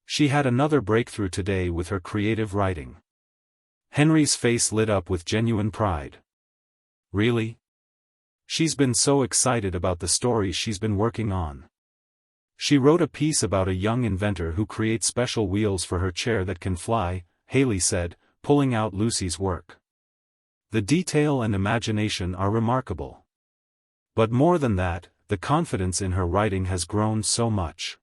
She had another breakthrough today with her creative writing." Henry's face lit up with genuine pride. "Really? She's been so excited about the story she's been working on. She wrote a piece about a young inventor who creates special wheels for her chair that can fly," Haley said, pulling out Lucy's work. "The detail and imagination are remarkable. But more than that, the confidence in her writing has grown so much."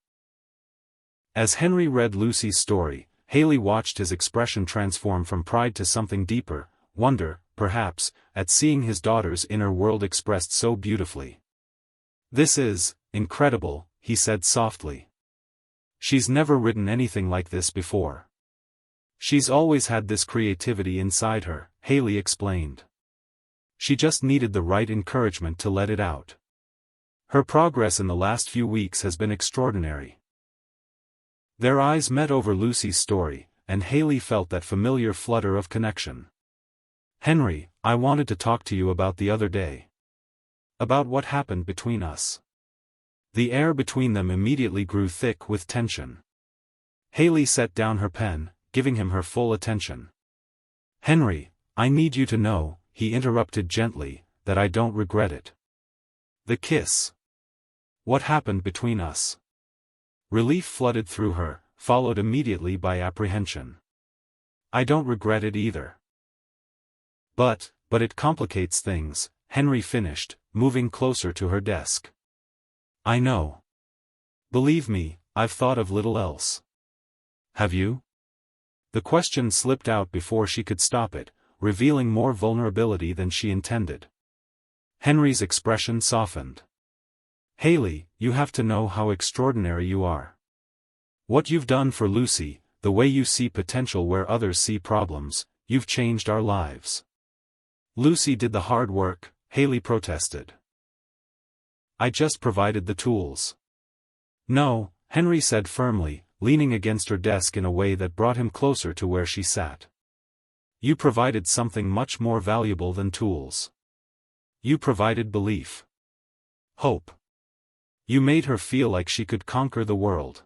As Henry read Lucy's story, Haley watched his expression transform from pride to something deeper, wonder, perhaps, at seeing his daughter's inner world expressed so beautifully. "This is incredible," he said softly. "She's never written anything like this before. She's always had this creativity inside her," Haley explained. "She just needed the right encouragement to let it out. Her progress in the last few weeks has been extraordinary." Their eyes met over Lucy's story, and Haley felt that familiar flutter of connection. "Henry, I wanted to talk to you about the other day. About what happened between us." The air between them immediately grew thick with tension. Haley set down her pen, giving him her full attention. "Henry, I need you to know," he interrupted gently, "that I don't regret it." "The kiss. What happened between us?" Relief flooded through her, followed immediately by apprehension. "I don't regret it either. But it complicates things," Henry finished, moving closer to her desk. "I know. Believe me, I've thought of little else." "Have you?" The question slipped out before she could stop it, revealing more vulnerability than she intended. Henry's expression softened. "Haley, you have to know how extraordinary you are. What you've done for Lucy, the way you see potential where others see problems, you've changed our lives." "Lucy did the hard work," Haley protested. "I just provided the tools." "No," Henry said firmly, leaning against her desk in a way that brought him closer to where she sat. "You provided something much more valuable than tools. You provided belief. Hope. You made her feel like she could conquer the world."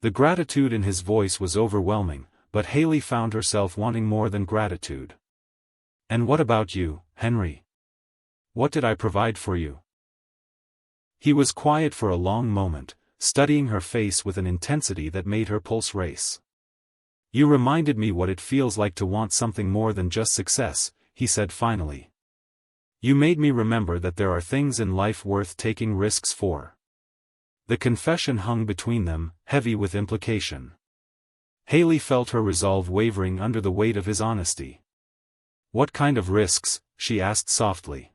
The gratitude in his voice was overwhelming, but Haley found herself wanting more than gratitude. "And what about you, Henry? What did I provide for you?" He was quiet for a long moment, studying her face with an intensity that made her pulse race. "You reminded me what it feels like to want something more than just success," he said finally. "You made me remember that there are things in life worth taking risks for." The confession hung between them, heavy with implication. Haley felt her resolve wavering under the weight of his honesty. "What kind of risks?" she asked softly.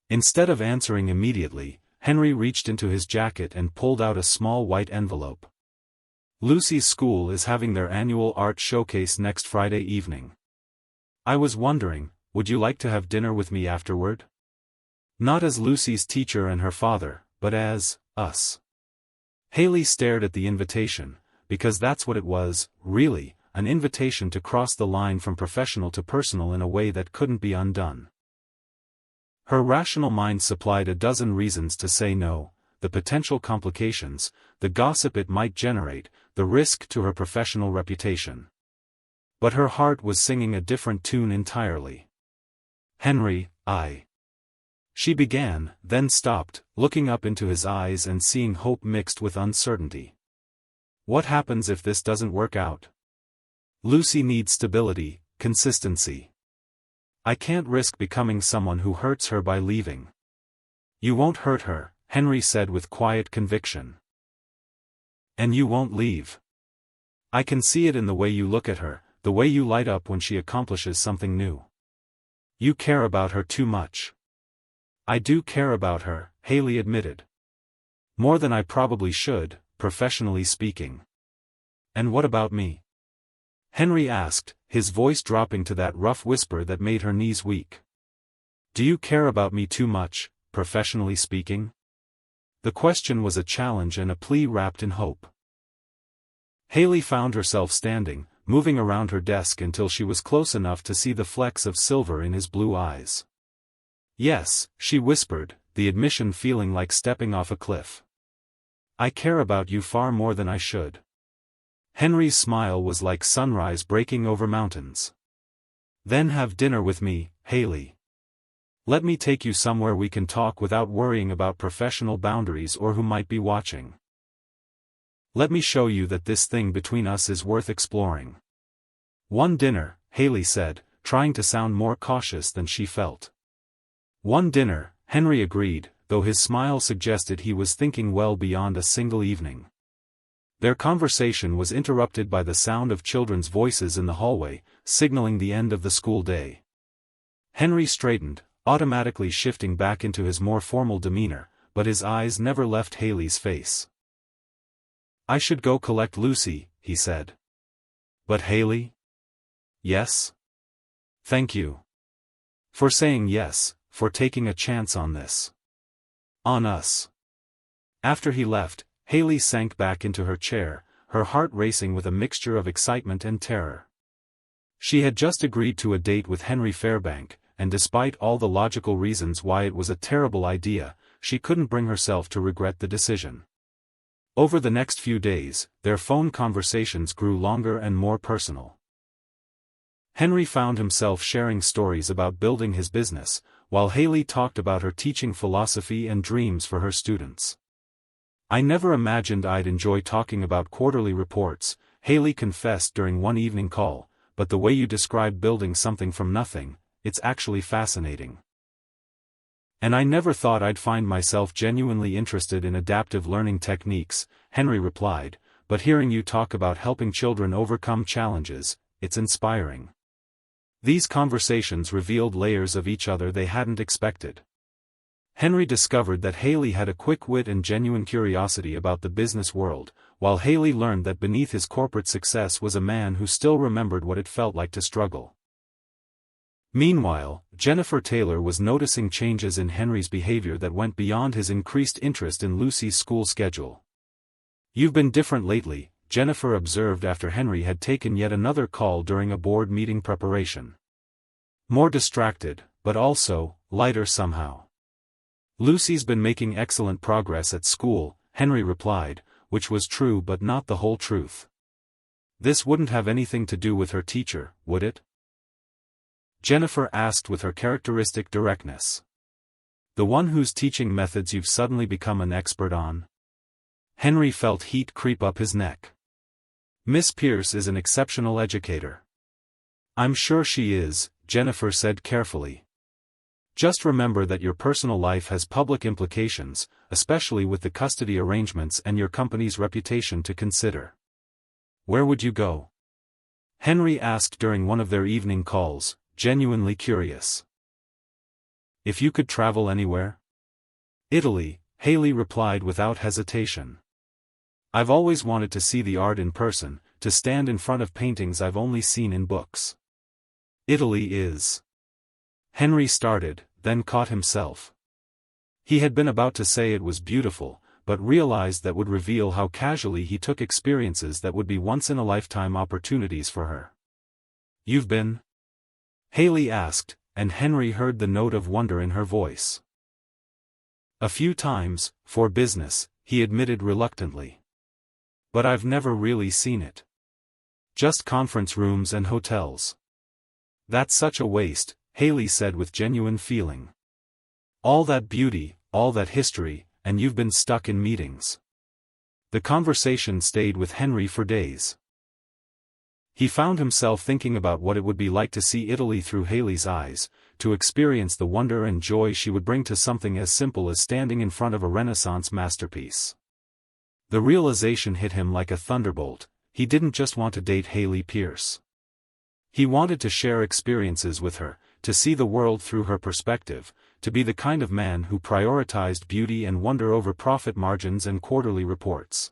Instead of answering immediately, Henry reached into his jacket and pulled out a small white envelope. Lucy's school is having their annual art showcase next Friday evening. I was wondering, would you like to have dinner with me afterward? Not as Lucy's teacher and her father, but as us. Haley stared at the invitation, because that's what it was, really, an invitation to cross the line from professional to personal in a way that couldn't be undone. Her rational mind supplied a dozen reasons to say no: the potential complications, the gossip it might generate, the risk to her professional reputation. But her heart was singing a different tune entirely. Henry, She began, then stopped, looking up into his eyes and seeing hope mixed with uncertainty. What happens if this doesn't work out? Lucy needs stability, consistency. I can't risk becoming someone who hurts her by leaving. You won't hurt her, Henry said with quiet conviction. And you won't leave. I can see it in the way you look at her, the way you light up when she accomplishes something new. You care about her too much. I do care about her, Haley admitted. More than I probably should, professionally speaking. And what about me? Henry asked, his voice dropping to that rough whisper that made her knees weak. Do you care about me too much, professionally speaking? The question was a challenge and a plea wrapped in hope. Haley found herself standing, moving around her desk until she was close enough to see the flecks of silver in his blue eyes. Yes, she whispered, the admission feeling like stepping off a cliff. I care about you far more than I should. Henry's smile was like sunrise breaking over mountains. Then have dinner with me, Haley. Let me take you somewhere we can talk without worrying about professional boundaries or who might be watching. Let me show you that this thing between us is worth exploring. One dinner, Haley said, trying to sound more cautious than she felt. One dinner, Henry agreed, though his smile suggested he was thinking well beyond a single evening. Their conversation was interrupted by the sound of children's voices in the hallway, signaling the end of the school day. Henry straightened, automatically shifting back into his more formal demeanor, but his eyes never left Haley's face. I should go collect Lucy, he said. But Haley? Yes? Thank you. For saying yes, for taking a chance on this. On us. After he left, Haley sank back into her chair, her heart racing with a mixture of excitement and terror. She had just agreed to a date with Henry Fairbank, and despite all the logical reasons why it was a terrible idea, she couldn't bring herself to regret the decision. Over the next few days, their phone conversations grew longer and more personal. Henry found himself sharing stories about building his business, while Haley talked about her teaching philosophy and dreams for her students. I never imagined I'd enjoy talking about quarterly reports, Haley confessed during one evening call, but the way you describe building something from nothing, it's actually fascinating. And I never thought I'd find myself genuinely interested in adaptive learning techniques, Henry replied, but hearing you talk about helping children overcome challenges, it's inspiring. These conversations revealed layers of each other they hadn't expected. Henry discovered that Haley had a quick wit and genuine curiosity about the business world, while Haley learned that beneath his corporate success was a man who still remembered what it felt like to struggle. Meanwhile, Jennifer Taylor was noticing changes in Henry's behavior that went beyond his increased interest in Lucy's school schedule. You've been different lately, Jennifer observed after Henry had taken yet another call during a board meeting preparation. More distracted, but also, lighter somehow. Lucy's been making excellent progress at school, Henry replied, which was true but not the whole truth. This wouldn't have anything to do with her teacher, would it? Jennifer asked with her characteristic directness. The one whose teaching methods you've suddenly become an expert on? Henry felt heat creep up his neck. Miss Pierce is an exceptional educator. I'm sure she is, Jennifer said carefully. Just remember that your personal life has public implications, especially with the custody arrangements and your company's reputation to consider. Where would you go? Henry asked during one of their evening calls, genuinely curious. If you could travel anywhere? Italy, Haley replied without hesitation. I've always wanted to see the art in person, to stand in front of paintings I've only seen in books. Italy is. Henry started, then caught himself. He had been about to say it was beautiful, but realized that would reveal how casually he took experiences that would be once-in-a-lifetime opportunities for her. You've been? Haley asked, and Henry heard the note of wonder in her voice. A few times, for business, he admitted reluctantly. But I've never really seen it. Just conference rooms and hotels. That's such a waste, Haley said with genuine feeling. All that beauty, all that history, and you've been stuck in meetings. The conversation stayed with Henry for days. He found himself thinking about what it would be like to see Italy through Haley's eyes, to experience the wonder and joy she would bring to something as simple as standing in front of a Renaissance masterpiece. The realization hit him like a thunderbolt. He didn't just want to date Haley Pierce. He wanted to share experiences with her, to see the world through her perspective, to be the kind of man who prioritized beauty and wonder over profit margins and quarterly reports.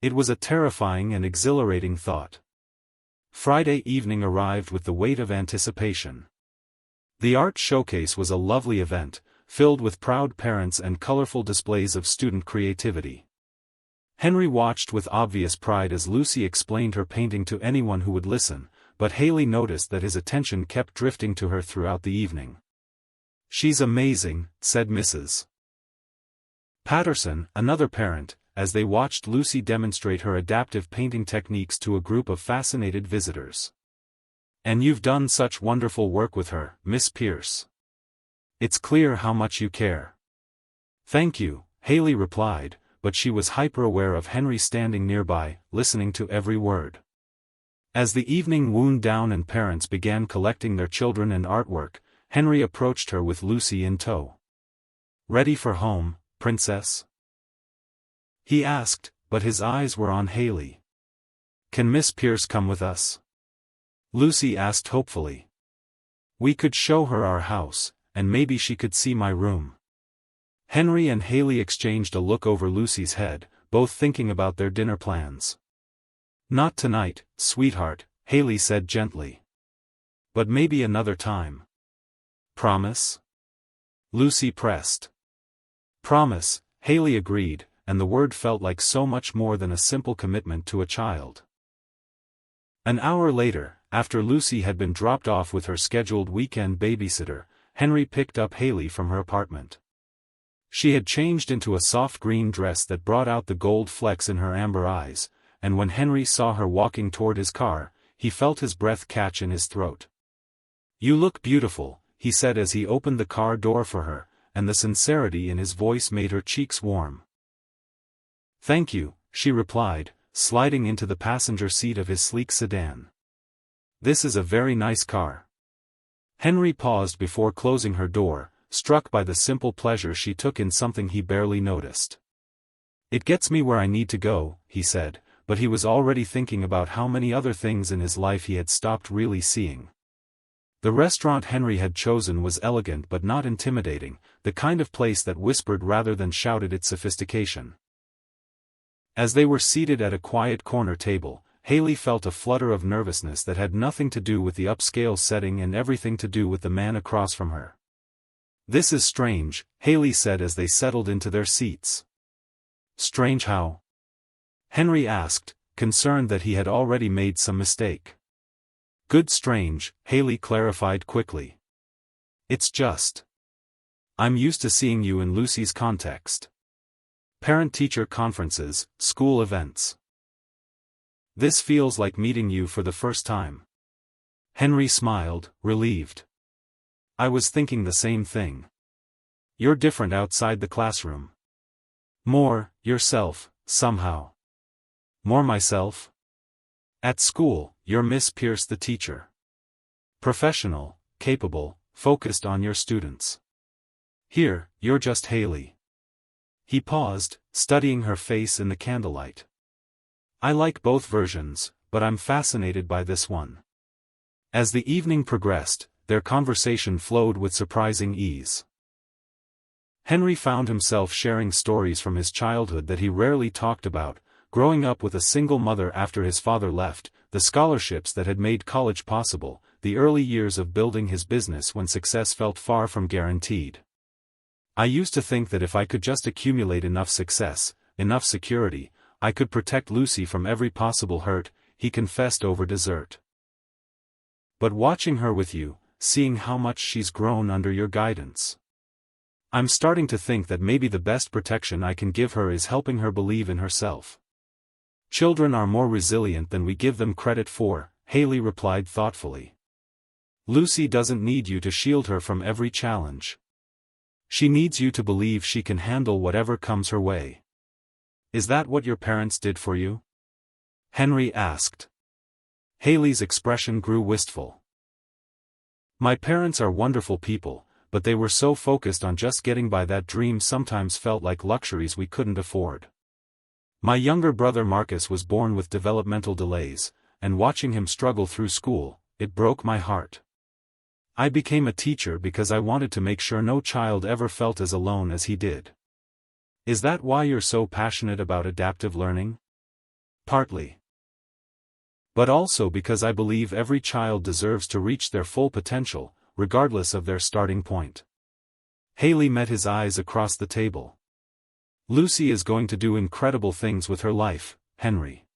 It was a terrifying and exhilarating thought. Friday evening arrived with the weight of anticipation. The art showcase was a lovely event, filled with proud parents and colorful displays of student creativity. Henry watched with obvious pride as Lucy explained her painting to anyone who would listen, but Haley noticed that his attention kept drifting to her throughout the evening. She's amazing, said Mrs. Patterson, another parent, as they watched Lucy demonstrate her adaptive painting techniques to a group of fascinated visitors. And you've done such wonderful work with her, Miss Pierce. It's clear how much you care. Thank you, Haley replied, but she was hyper-aware of Henry standing nearby, listening to every word. As the evening wound down and parents began collecting their children and artwork, Henry approached her with Lucy in tow. Ready for home, princess? He asked, but his eyes were on Haley. Can Miss Pierce come with us? Lucy asked hopefully. We could show her our house, and maybe she could see my room. Henry and Haley exchanged a look over Lucy's head, both thinking about their dinner plans. Not tonight, sweetheart, Haley said gently. But maybe another time. Promise? Lucy pressed. Promise, Haley agreed, and the word felt like so much more than a simple commitment to a child. An hour later, after Lucy had been dropped off with her scheduled weekend babysitter, Henry picked up Haley from her apartment. She had changed into a soft green dress that brought out the gold flecks in her amber eyes, and when Henry saw her walking toward his car, he felt his breath catch in his throat. You look beautiful, he said as he opened the car door for her, and the sincerity in his voice made her cheeks warm. Thank you, she replied, sliding into the passenger seat of his sleek sedan. This is a very nice car. Henry paused before closing her door, struck by the simple pleasure she took in something he barely noticed. It gets me where I need to go, he said, but he was already thinking about how many other things in his life he had stopped really seeing. The restaurant Henry had chosen was elegant but not intimidating, the kind of place that whispered rather than shouted its sophistication. As they were seated at a quiet corner table, Haley felt a flutter of nervousness that had nothing to do with the upscale setting and everything to do with the man across from her. This is strange, Haley said as they settled into their seats. Strange how? Henry asked, concerned that he had already made some mistake. Good strange, Haley clarified quickly. It's just. I'm used to seeing you in Lucy's context. Parent-teacher conferences, school events. This feels like meeting you for the first time. Henry smiled, relieved. I was thinking the same thing. You're different outside the classroom. More, yourself, somehow. More myself? At school, you're Miss Pierce the teacher. Professional, capable, focused on your students. Here, you're just Haley. He paused, studying her face in the candlelight. I like both versions, but I'm fascinated by this one. As the evening progressed, their conversation flowed with surprising ease. Henry found himself sharing stories from his childhood that he rarely talked about, growing up with a single mother after his father left, the scholarships that had made college possible, the early years of building his business when success felt far from guaranteed. "I used to think that if I could just accumulate enough success, enough security, I could protect Lucy from every possible hurt," he confessed over dessert. "But watching her with you, seeing how much she's grown under your guidance, I'm starting to think that maybe the best protection I can give her is helping her believe in herself." "Children are more resilient than we give them credit for," Haley replied thoughtfully. "Lucy doesn't need you to shield her from every challenge. She needs you to believe she can handle whatever comes her way." "Is that what your parents did for you?" Henry asked. Haley's expression grew wistful. "My parents are wonderful people, but they were so focused on just getting by that dreams sometimes felt like luxuries we couldn't afford. My younger brother Marcus was born with developmental delays, and watching him struggle through school, it broke my heart. I became a teacher because I wanted to make sure no child ever felt as alone as he did." "Is that why you're so passionate about adaptive learning?" "Partly. But also because I believe every child deserves to reach their full potential, regardless of their starting point." Haley met his eyes across the table. "Lucy is going to do incredible things with her life, Henry.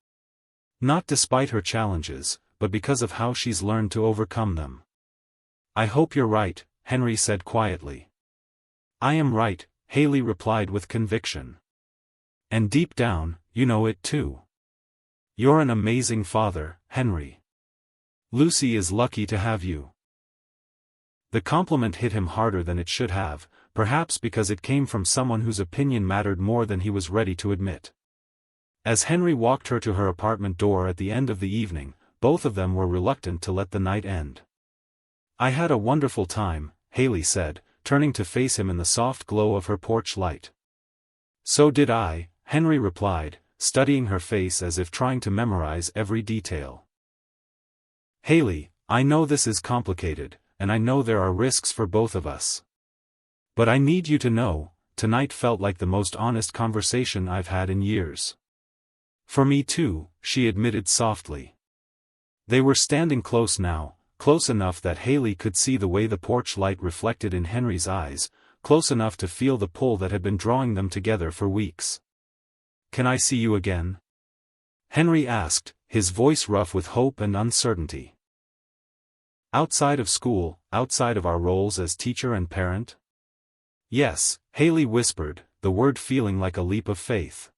Not despite her challenges, but because of how she's learned to overcome them." "I hope you're right," Henry said quietly. "I am right," Haley replied with conviction. "And deep down, you know it too. You're an amazing father, Henry. Lucy is lucky to have you." The compliment hit him harder than it should have, perhaps because it came from someone whose opinion mattered more than he was ready to admit. As Henry walked her to her apartment door at the end of the evening, both of them were reluctant to let the night end. "I had a wonderful time," Haley said, turning to face him in the soft glow of her porch light. "So did I," Henry replied, studying her face as if trying to memorize every detail. "Haley, I know this is complicated, and I know there are risks for both of us. But I need you to know, tonight felt like the most honest conversation I've had in years." "For me too," she admitted softly. They were standing close now, close enough that Haley could see the way the porch light reflected in Henry's eyes, close enough to feel the pull that had been drawing them together for weeks. "Can I see you again?" Henry asked, his voice rough with hope and uncertainty. "Outside of school, outside of our roles as teacher and parent?" "Yes," Haley whispered, the word feeling like a leap of faith.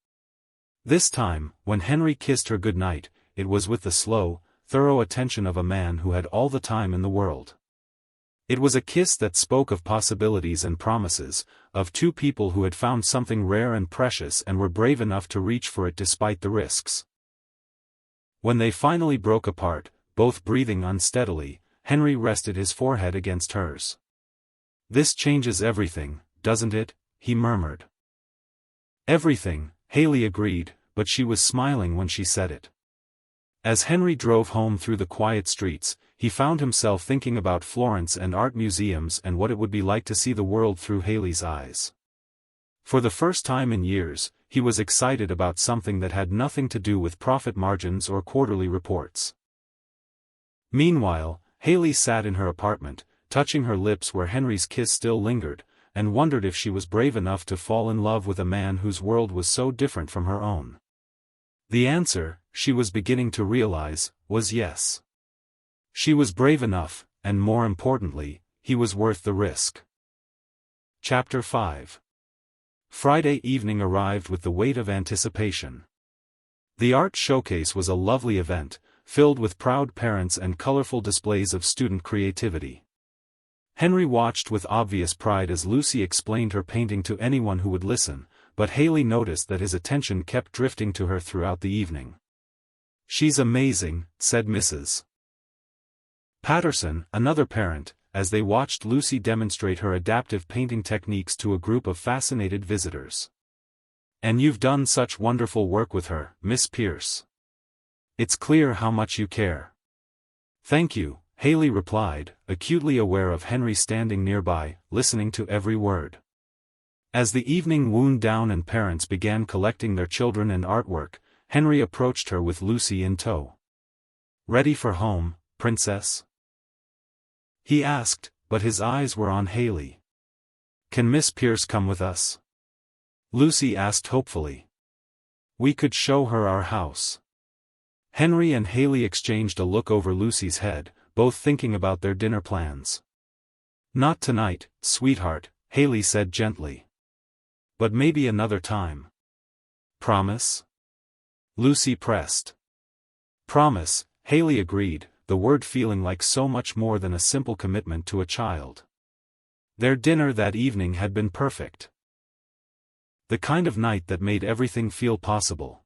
This time, when Henry kissed her goodnight, it was with the slow, thorough attention of a man who had all the time in the world. It was a kiss that spoke of possibilities and promises, of two people who had found something rare and precious and were brave enough to reach for it despite the risks. When they finally broke apart, both breathing unsteadily, Henry rested his forehead against hers. "This changes everything, doesn't it?" he murmured. "Everything," Haley agreed, but she was smiling when she said it. As Henry drove home through the quiet streets, he found himself thinking about Florence and art museums and what it would be like to see the world through Haley's eyes. For the first time in years, he was excited about something that had nothing to do with profit margins or quarterly reports. Meanwhile, Haley sat in her apartment, touching her lips where Henry's kiss still lingered, and wondered if she was brave enough to fall in love with a man whose world was so different from her own. The answer, she was beginning to realize, was yes. She was brave enough, and more importantly, he was worth the risk. Chapter 5. Friday evening arrived with the weight of anticipation. The art showcase was a lovely event, filled with proud parents and colorful displays of student creativity. Henry watched with obvious pride as Lucy explained her painting to anyone who would listen, but Haley noticed that his attention kept drifting to her throughout the evening. "She's amazing," said Mrs. Patterson, another parent, as they watched Lucy demonstrate her adaptive painting techniques to a group of fascinated visitors. "And you've done such wonderful work with her, Miss Pierce. It's clear how much you care." "Thank you," Haley replied, acutely aware of Henry standing nearby, listening to every word. As the evening wound down and parents began collecting their children and artwork, Henry approached her with Lucy in tow. "Ready for home, princess?" he asked, but his eyes were on Haley. "Can Miss Pierce come with us?" Lucy asked hopefully. "We could show her our house." Henry and Haley exchanged a look over Lucy's head, both thinking about their dinner plans. "Not tonight, sweetheart," Haley said gently. "But maybe another time." "Promise?" Lucy pressed. "Promise," Haley agreed, the word feeling like so much more than a simple commitment to a child. Their dinner that evening had been perfect. The kind of night that made everything feel possible.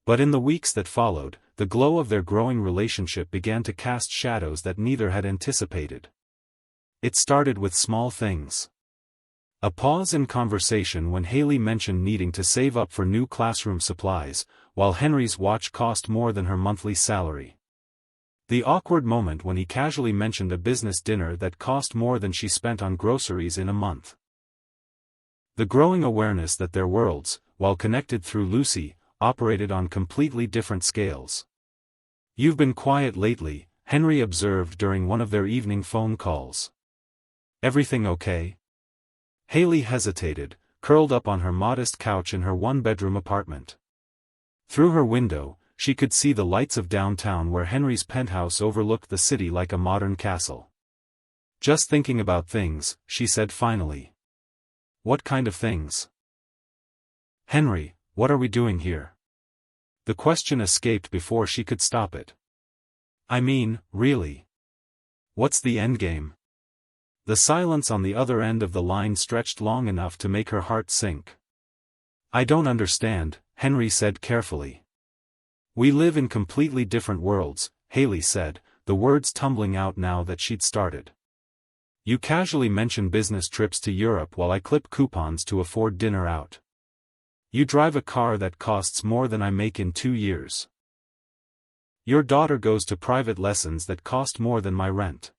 But in the weeks that followed, the glow of their growing relationship began to cast shadows that neither had anticipated. It started with small things. A pause in conversation when Haley mentioned needing to save up for new classroom supplies, while Henry's watch cost more than her monthly salary. The awkward moment when he casually mentioned a business dinner that cost more than she spent on groceries in a month. The growing awareness that their worlds, while connected through Lucy, operated on completely different scales. "You've been quiet lately," Henry observed during one of their evening phone calls. "Everything okay?" Haley hesitated, curled up on her modest couch in her one-bedroom apartment. Through her window, she could see the lights of downtown where Henry's penthouse overlooked the city like a modern castle. "Just thinking about things," she said finally. "What kind of things?" "Henry, what are we doing here?" The question escaped before she could stop it. "I mean, really. What's the endgame?" The silence on the other end of the line stretched long enough to make her heart sink. "I don't understand," Henry said carefully. "We live in completely different worlds," Haley said, the words tumbling out now that she'd started. "You casually mention business trips to Europe while I clip coupons to afford dinner out. You drive a car that costs more than I make in 2 years. Your daughter goes to private lessons that cost more than my rent.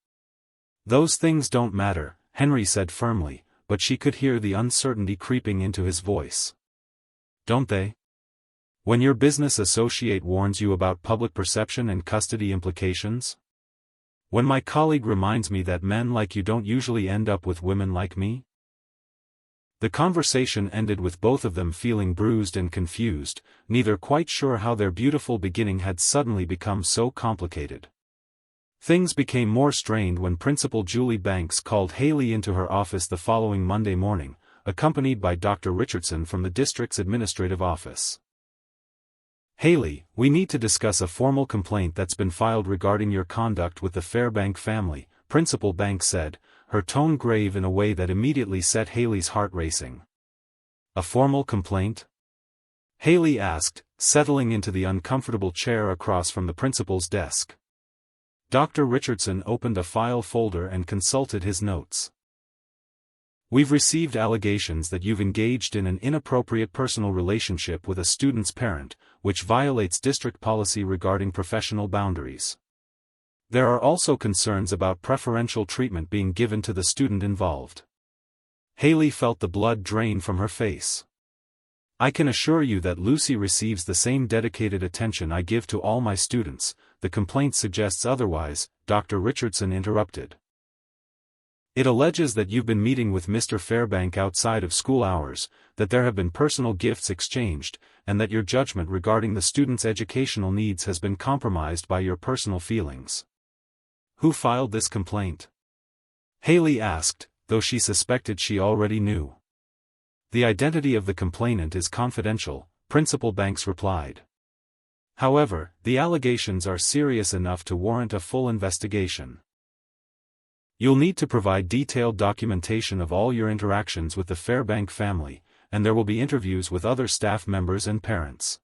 Those things don't matter," Henry said firmly, but she could hear the uncertainty creeping into his voice. "Don't they? When your business associate warns you about public perception and custody implications? When my colleague reminds me that men like you don't usually end up with women like me?" The conversation ended with both of them feeling bruised and confused, neither quite sure how their beautiful beginning had suddenly become so complicated. Things became more strained when Principal Julie Banks called Haley into her office the following Monday morning, accompanied by Dr. Richardson from the district's administrative office. "Haley, we need to discuss a formal complaint that's been filed regarding your conduct with the Fairbank family," Principal Banks said, her tone grave in a way that immediately set Haley's heart racing. "A formal complaint?" Haley asked, settling into the uncomfortable chair across from the principal's desk. Dr. Richardson opened a file folder and consulted his notes. "We've received allegations that you've engaged in an inappropriate personal relationship with a student's parent, which violates district policy regarding professional boundaries. There are also concerns about preferential treatment being given to the student involved." Haley felt the blood drain from her face. "I can assure you that Lucy receives the same dedicated attention I give to all my students. The complaint suggests otherwise," Dr. Richardson interrupted. "It alleges that you've been meeting with Mr. Fairbank outside of school hours, that there have been personal gifts exchanged, and that your judgment regarding the student's educational needs has been compromised by your personal feelings." "Who filed this complaint?" Haley asked, though she suspected she already knew. "The identity of the complainant is confidential," Principal Banks replied. "However, the allegations are serious enough to warrant a full investigation. You'll need to provide detailed documentation of all your interactions with the Fairbank family, and there will be interviews with other staff members and parents.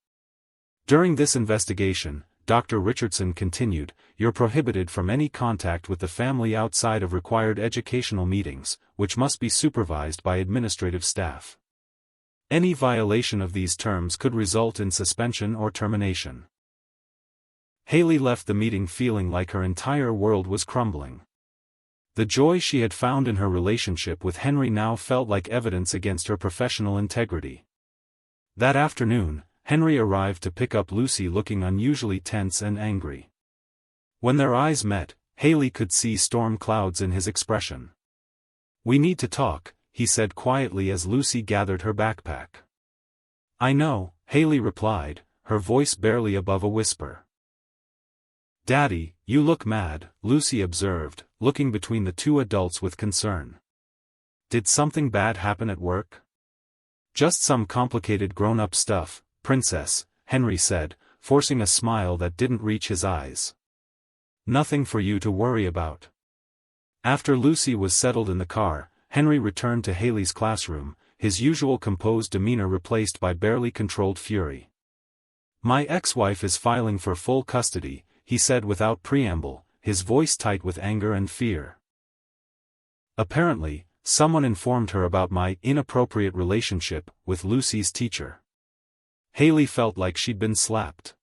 During this investigation," Dr. Richardson continued, "you're prohibited from any contact with the family outside of required educational meetings, which must be supervised by administrative staff. Any violation of these terms could result in suspension or termination." Haley left the meeting feeling like her entire world was crumbling. The joy she had found in her relationship with Henry now felt like evidence against her professional integrity. That afternoon, Henry arrived to pick up Lucy looking unusually tense and angry. When their eyes met, Haley could see storm clouds in his expression. "We need to talk," he said quietly as Lucy gathered her backpack. "I know," Haley replied, her voice barely above a whisper. "Daddy, you look mad," Lucy observed, looking between the two adults with concern. "Did something bad happen at work?" "Just some complicated grown-up stuff, Princess," Henry said, forcing a smile that didn't reach his eyes. "Nothing for you to worry about." After Lucy was settled in the car, Henry returned to Haley's classroom, his usual composed demeanor replaced by barely controlled fury. "My ex-wife is filing for full custody," he said without preamble, his voice tight with anger and fear. "Apparently, someone informed her about my inappropriate relationship with Lucy's teacher." Haley felt like she'd been slapped.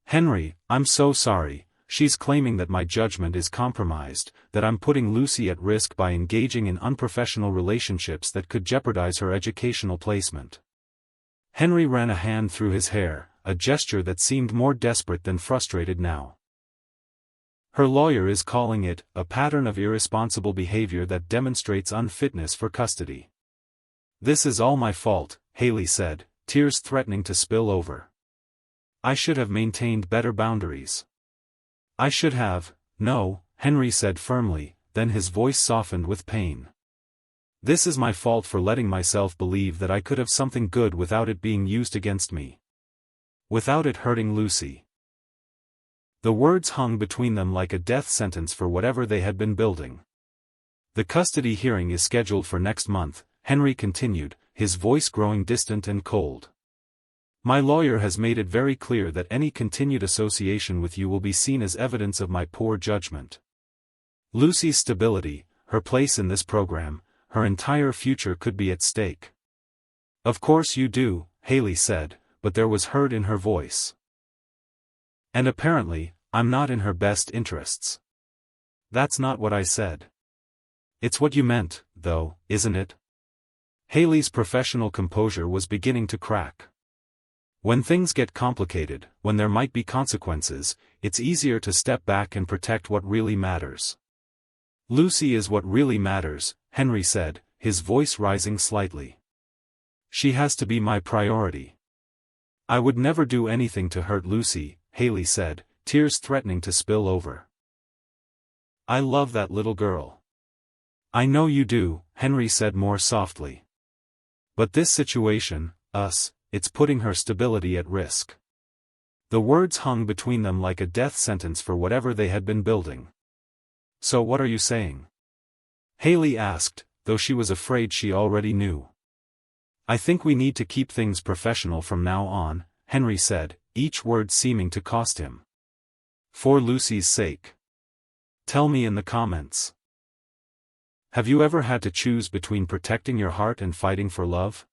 "Henry, I'm so sorry. She's claiming that my judgment is compromised, that I'm putting Lucy at risk by engaging in unprofessional relationships that could jeopardize her educational placement." Henry ran a hand through his hair, a gesture that seemed more desperate than frustrated now. "Her lawyer is calling it a pattern of irresponsible behavior that demonstrates unfitness for custody." "This is all my fault," Haley said, tears threatening to spill over. "I should have maintained better boundaries." "I should have." "No," Henry said firmly, then his voice softened with pain. "This is my fault for letting myself believe that I could have something good without it being used against me. Without it hurting Lucy." The words hung between them like a death sentence for whatever they had been building. "The custody hearing is scheduled for next month," Henry continued, his voice growing distant and cold. "My lawyer has made it very clear that any continued association with you will be seen as evidence of my poor judgment. Lucy's stability, her place in this program, her entire future could be at stake." "Of course you do," Haley said, but there was hurt in her voice. "And apparently, I'm not in her best interests." "That's not what I said." "It's what you meant, though, isn't it?" Haley's professional composure was beginning to crack. When things get complicated, when there might be consequences, it's easier to step back and protect what really matters. "Lucy is what really matters," Henry said, his voice rising slightly. "She has to be my priority." "I would never do anything to hurt Lucy," Haley said, tears threatening to spill over. "I love that little girl." "I know you do," Henry said more softly. "But this situation, it's putting her stability at risk." The words hung between them like a death sentence for whatever they had been building. "So what are you saying?" Haley asked, though she was afraid she already knew. "I think we need to keep things professional from now on," Henry said, each word seeming to cost him. "For Lucy's sake. Tell me in the comments. Have you ever had to choose between protecting your heart and fighting for love?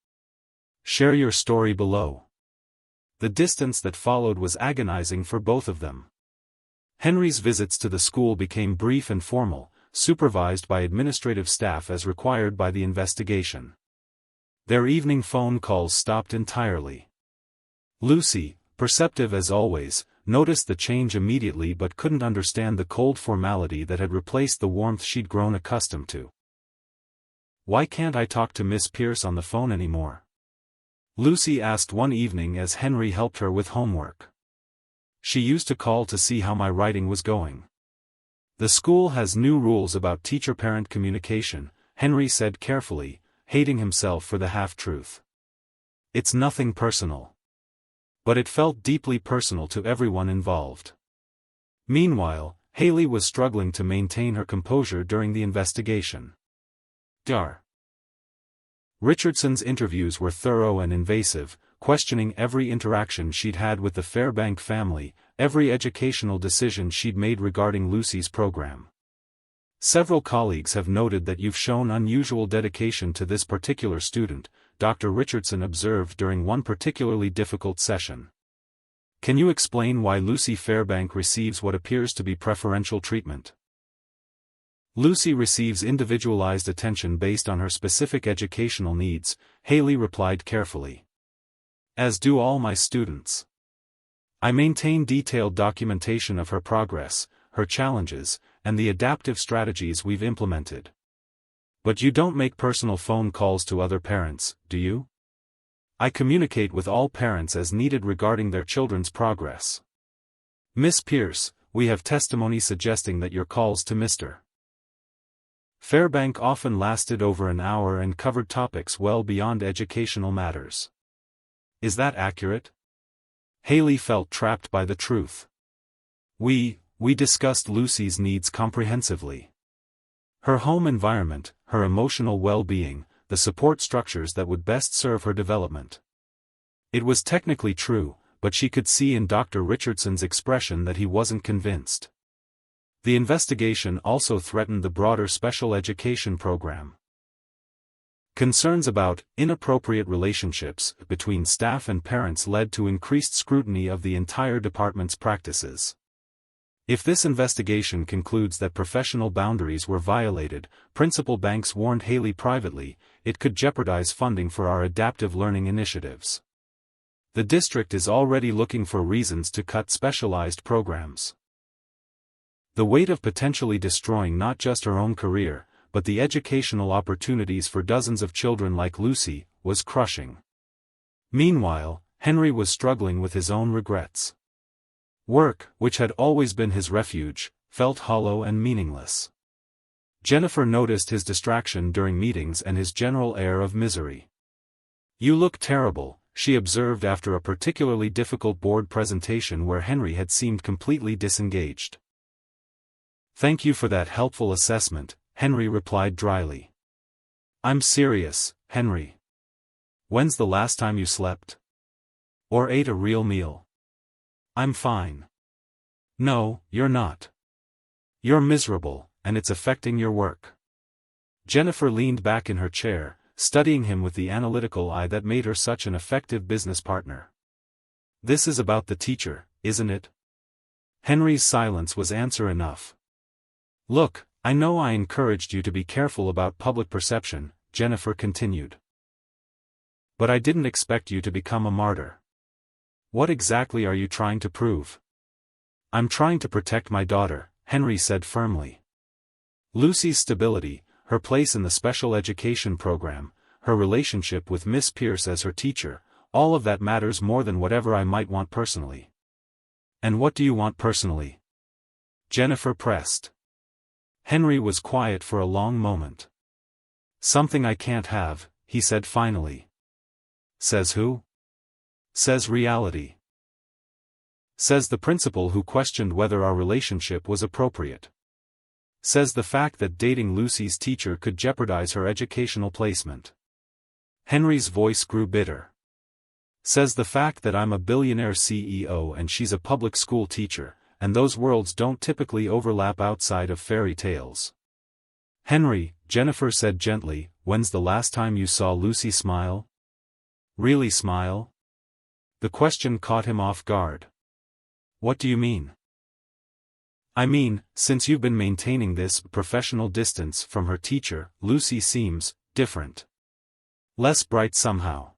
Share your story below." The distance that followed was agonizing for both of them. Henry's visits to the school became brief and formal, supervised by administrative staff as required by the investigation. Their evening phone calls stopped entirely. Lucy, perceptive as always, noticed the change immediately but couldn't understand the cold formality that had replaced the warmth she'd grown accustomed to. "Why can't I talk to Miss Pierce on the phone anymore?" Lucy asked one evening as Henry helped her with homework. "She used to call to see how my writing was going." "The school has new rules about teacher-parent communication," Henry said carefully, hating himself for the half-truth. "It's nothing personal." But it felt deeply personal to everyone involved. Meanwhile, Haley was struggling to maintain her composure during the investigation. Dr. Richardson's interviews were thorough and invasive, questioning every interaction she'd had with the Fairbank family, every educational decision she'd made regarding Lucy's program. "Several colleagues have noted that you've shown unusual dedication to this particular student," Dr. Richardson observed during one particularly difficult session. Can you explain why Lucy Fairbank receives what appears to be preferential treatment? Lucy receives individualized attention based on her specific educational needs, Haley replied carefully. As do all my students. I maintain detailed documentation of her progress, her challenges, and the adaptive strategies we've implemented. But you don't make personal phone calls to other parents, do you? I communicate with all parents as needed regarding their children's progress. Miss Pierce, we have testimony suggesting that your calls to Mr. Fairbank often lasted over an hour and covered topics well beyond educational matters. Is that accurate? Haley felt trapped by the truth. We discussed Lucy's needs comprehensively. Her home environment, her emotional well-being, the support structures that would best serve her development. It was technically true, but she could see in Dr. Richardson's expression that he wasn't convinced. The investigation also threatened the broader special education program. Concerns about inappropriate relationships between staff and parents led to increased scrutiny of the entire department's practices. If this investigation concludes that professional boundaries were violated, Principal Banks warned Haley privately, it could jeopardize funding for our adaptive learning initiatives. The district is already looking for reasons to cut specialized programs. The weight of potentially destroying not just her own career, but the educational opportunities for dozens of children like Lucy, was crushing. Meanwhile, Henry was struggling with his own regrets. Work, which had always been his refuge, felt hollow and meaningless. Jennifer noticed his distraction during meetings and his general air of misery. You look terrible, she observed after a particularly difficult board presentation where Henry had seemed completely disengaged. Thank you for that helpful assessment, Henry replied dryly. I'm serious, Henry. When's the last time you slept? Or ate a real meal? I'm fine. No, you're not. You're miserable, and it's affecting your work. Jennifer leaned back in her chair, studying him with the analytical eye that made her such an effective business partner. This is about the teacher, isn't it? Henry's silence was answer enough. Look, I know I encouraged you to be careful about public perception, Jennifer continued. But I didn't expect you to become a martyr. What exactly are you trying to prove? I'm trying to protect my daughter, Henry said firmly. Lucy's stability, her place in the special education program, her relationship with Miss Pierce as her teacher, all of that matters more than whatever I might want personally. And what do you want personally? Jennifer pressed. Henry was quiet for a long moment. Something I can't have, he said finally. Says who? Says reality. Says the principal who questioned whether our relationship was appropriate. Says the fact that dating Lucy's teacher could jeopardize her educational placement. Henry's voice grew bitter. Says the fact that I'm a billionaire CEO and she's a public school teacher, and those worlds don't typically overlap outside of fairy tales. Henry, Jennifer said gently, when's the last time you saw Lucy smile? Really smile? The question caught him off guard. What do you mean? I mean, since you've been maintaining this professional distance from her teacher, Lucy seems different. Less bright somehow.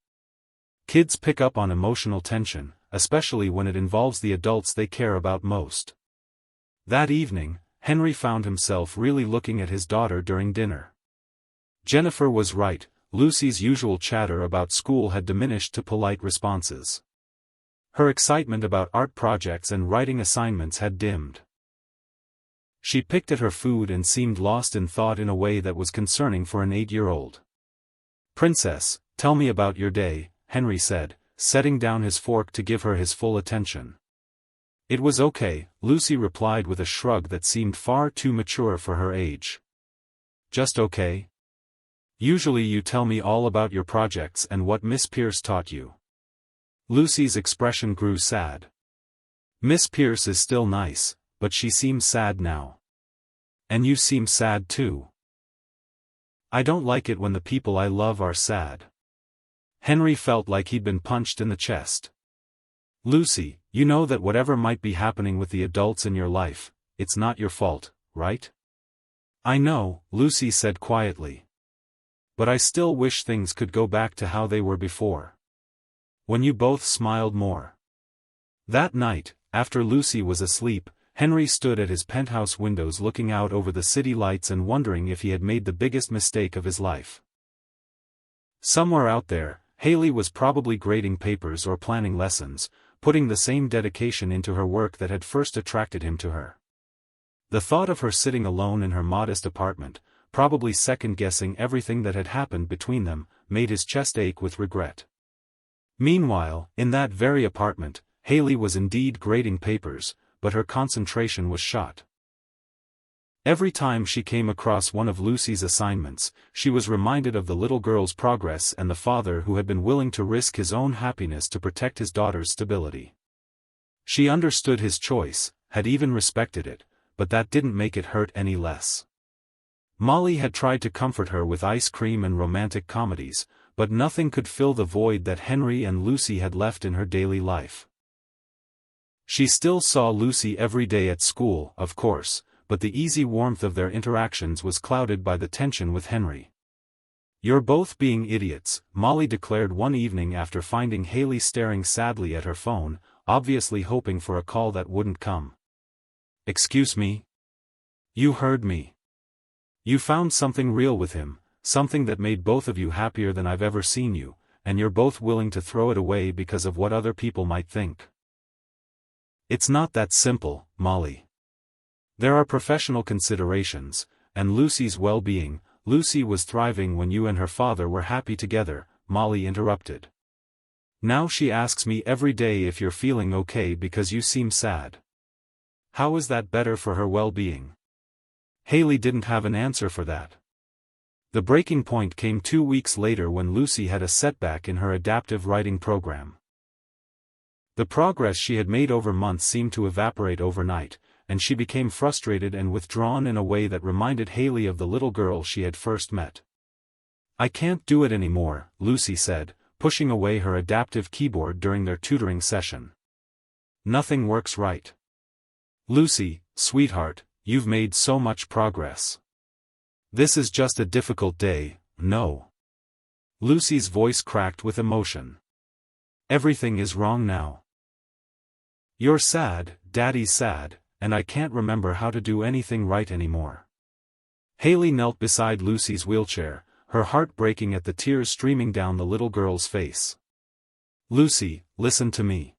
Kids pick up on emotional tension, especially when it involves the adults they care about most. That evening, Henry found himself really looking at his daughter during dinner. Jennifer was right, Lucy's usual chatter about school had diminished to polite responses. Her excitement about art projects and writing assignments had dimmed. She picked at her food and seemed lost in thought in a way that was concerning for an 8-year-old. Princess, tell me about your day, Henry said, setting down his fork to give her his full attention. It was okay, Lucy replied with a shrug that seemed far too mature for her age. Just okay? Usually you tell me all about your projects and what Miss Pierce taught you. Lucy's expression grew sad. Miss Pierce is still nice, but she seems sad now. And you seem sad too. I don't like it when the people I love are sad. Henry felt like he'd been punched in the chest. Lucy, you know that whatever might be happening with the adults in your life, it's not your fault, right? I know, Lucy said quietly. But I still wish things could go back to how they were before. When you both smiled more. That night, after Lucy was asleep, Henry stood at his penthouse windows looking out over the city lights and wondering if he had made the biggest mistake of his life. Somewhere out there, Haley was probably grading papers or planning lessons, putting the same dedication into her work that had first attracted him to her. The thought of her sitting alone in her modest apartment, probably second-guessing everything that had happened between them, made his chest ache with regret. Meanwhile, in that very apartment, Haley was indeed grading papers, but her concentration was shot. Every time she came across one of Lucy's assignments, she was reminded of the little girl's progress and the father who had been willing to risk his own happiness to protect his daughter's stability. She understood his choice, had even respected it, but that didn't make it hurt any less. Molly had tried to comfort her with ice cream and romantic comedies, but nothing could fill the void that Henry and Lucy had left in her daily life. She still saw Lucy every day at school, of course, but the easy warmth of their interactions was clouded by the tension with Henry. "You're both being idiots," Molly declared one evening after finding Haley staring sadly at her phone, obviously hoping for a call that wouldn't come. "Excuse me? You heard me. You found something real with him, something that made both of you happier than I've ever seen you, and you're both willing to throw it away because of what other people might think." "It's not that simple, Molly. There are professional considerations, and Lucy's well-being. Lucy was thriving when you and her father were happy together," Molly interrupted. "Now she asks me every day if you're feeling okay because you seem sad. How is that better for her well-being?" Haley didn't have an answer for that. The breaking point came 2 weeks later when Lucy had a setback in her adaptive writing program. The progress she had made over months seemed to evaporate overnight, and she became frustrated and withdrawn in a way that reminded Haley of the little girl she had first met. "I can't do it anymore," Lucy said, pushing away her adaptive keyboard during their tutoring session. "Nothing works right." "Lucy, sweetheart, you've made so much progress. This is just a difficult day, no." Lucy's voice cracked with emotion. "Everything is wrong now. You're sad, Daddy's sad, and I can't remember how to do anything right anymore." Haley knelt beside Lucy's wheelchair, her heart breaking at the tears streaming down the little girl's face. "Lucy, listen to me.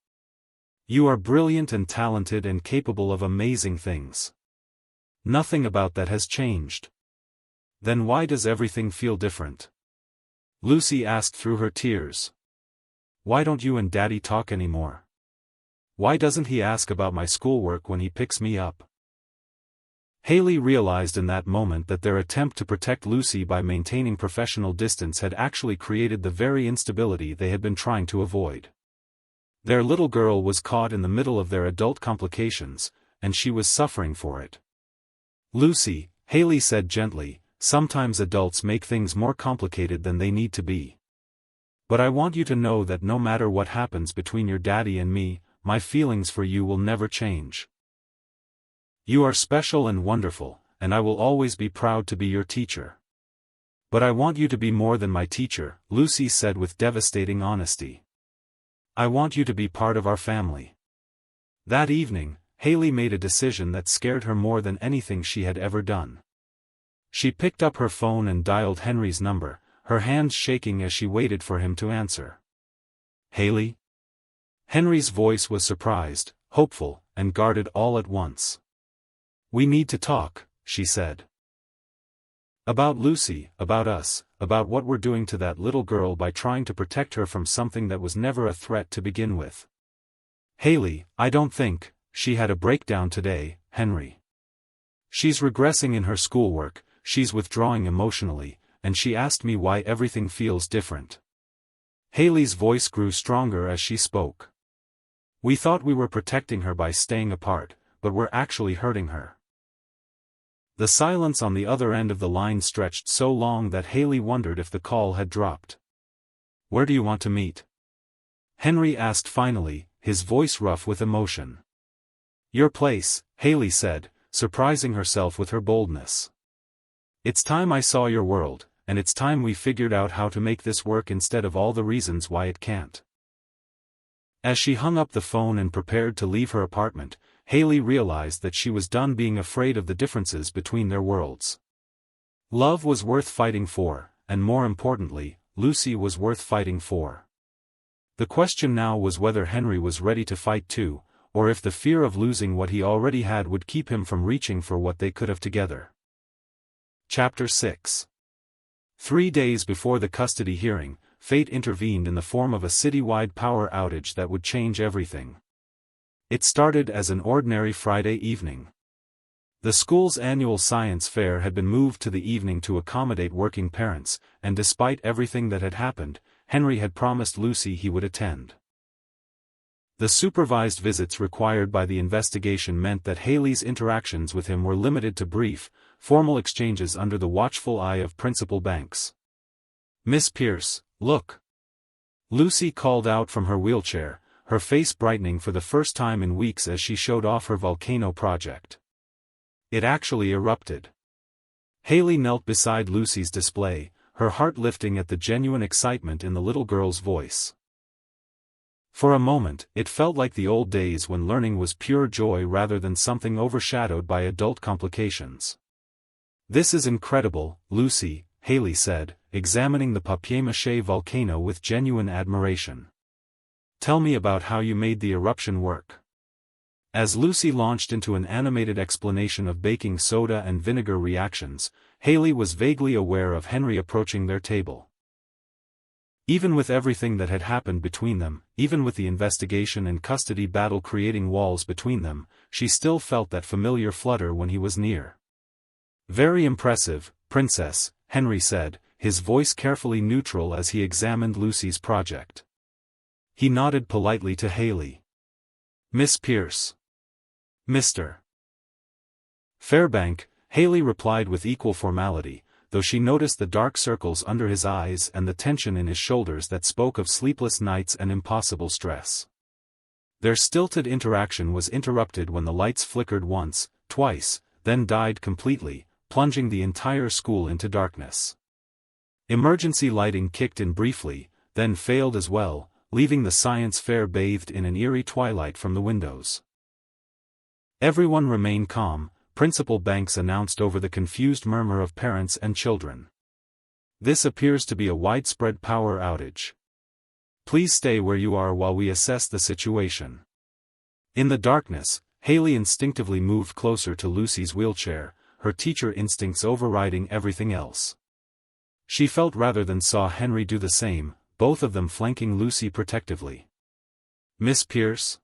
You are brilliant and talented and capable of amazing things. Nothing about that has changed. Then why does everything feel different?" Lucy asked through her tears. "Why don't you and Daddy talk anymore? Why doesn't he ask about my schoolwork when he picks me up?" Haley realized in that moment that their attempt to protect Lucy by maintaining professional distance had actually created the very instability they had been trying to avoid. Their little girl was caught in the middle of their adult complications, and she was suffering for it. "Lucy," Haley said gently, "sometimes adults make things more complicated than they need to be. But I want you to know that no matter what happens between your daddy and me, my feelings for you will never change. You are special and wonderful, and I will always be proud to be your teacher. But I want you to be more than my teacher," Lucy said with devastating honesty. "I want you to be part of our family." That evening, Haley made a decision that scared her more than anything she had ever done. She picked up her phone and dialed Henry's number, her hands shaking as she waited for him to answer. "Haley?" Henry's voice was surprised, hopeful, and guarded all at once. "We need to talk," she said. "About Lucy, about us, about what we're doing to that little girl by trying to protect her from something that was never a threat to begin with." "Haley, I don't think, she had a breakdown today, Henry. She's regressing in her schoolwork, she's withdrawing emotionally, and she asked me why everything feels different." Haley's voice grew stronger as she spoke. "We thought we were protecting her by staying apart, but we're actually hurting her." The silence on the other end of the line stretched so long that Haley wondered if the call had dropped. "Where do you want to meet?" Henry asked finally, his voice rough with emotion. "Your place," Haley said, surprising herself with her boldness. "It's time I saw your world, and it's time we figured out how to make this work instead of all the reasons why it can't." As she hung up the phone and prepared to leave her apartment, Haley realized that she was done being afraid of the differences between their worlds. Love was worth fighting for, and more importantly, Lucy was worth fighting for. The question now was whether Henry was ready to fight too, or if the fear of losing what he already had would keep him from reaching for what they could have together. Chapter 6. 3 days before the custody hearing, fate intervened in the form of a citywide power outage that would change everything. It started as an ordinary Friday evening. The school's annual science fair had been moved to the evening to accommodate working parents, and despite everything that had happened, Henry had promised Lucy he would attend. The supervised visits required by the investigation meant that Haley's interactions with him were limited to brief, formal exchanges under the watchful eye of Principal Banks. "Miss Pierce, look!" Lucy called out from her wheelchair, her face brightening for the first time in weeks as she showed off her volcano project. It actually erupted. Haley knelt beside Lucy's display, her heart lifting at the genuine excitement in the little girl's voice. For a moment, it felt like the old days when learning was pure joy rather than something overshadowed by adult complications. "This is incredible, Lucy," Haley said, examining the papier-mâché volcano with genuine admiration. "Tell me about how you made the eruption work." As Lucy launched into an animated explanation of baking soda and vinegar reactions, Haley was vaguely aware of Henry approaching their table. Even with everything that had happened between them, even with the investigation and custody battle creating walls between them, she still felt that familiar flutter when he was near. "Very impressive, Princess," Henry said, his voice carefully neutral as he examined Lucy's project. He nodded politely to Haley. "Miss Pierce." "Mr. Fairbank," Haley replied with equal formality, though she noticed the dark circles under his eyes and the tension in his shoulders that spoke of sleepless nights and impossible stress. Their stilted interaction was interrupted when the lights flickered once, twice, then died completely, plunging the entire school into darkness. Emergency lighting kicked in briefly, then failed as well, leaving the science fair bathed in an eerie twilight from the windows. "Everyone remain calm," Principal Banks announced over the confused murmur of parents and children. "This appears to be a widespread power outage. Please stay where you are while we assess the situation." In the darkness, Haley instinctively moved closer to Lucy's wheelchair, her teacher instincts overriding everything else. She felt rather than saw Henry do the same, both of them flanking Lucy protectively. "Miss Pierce?"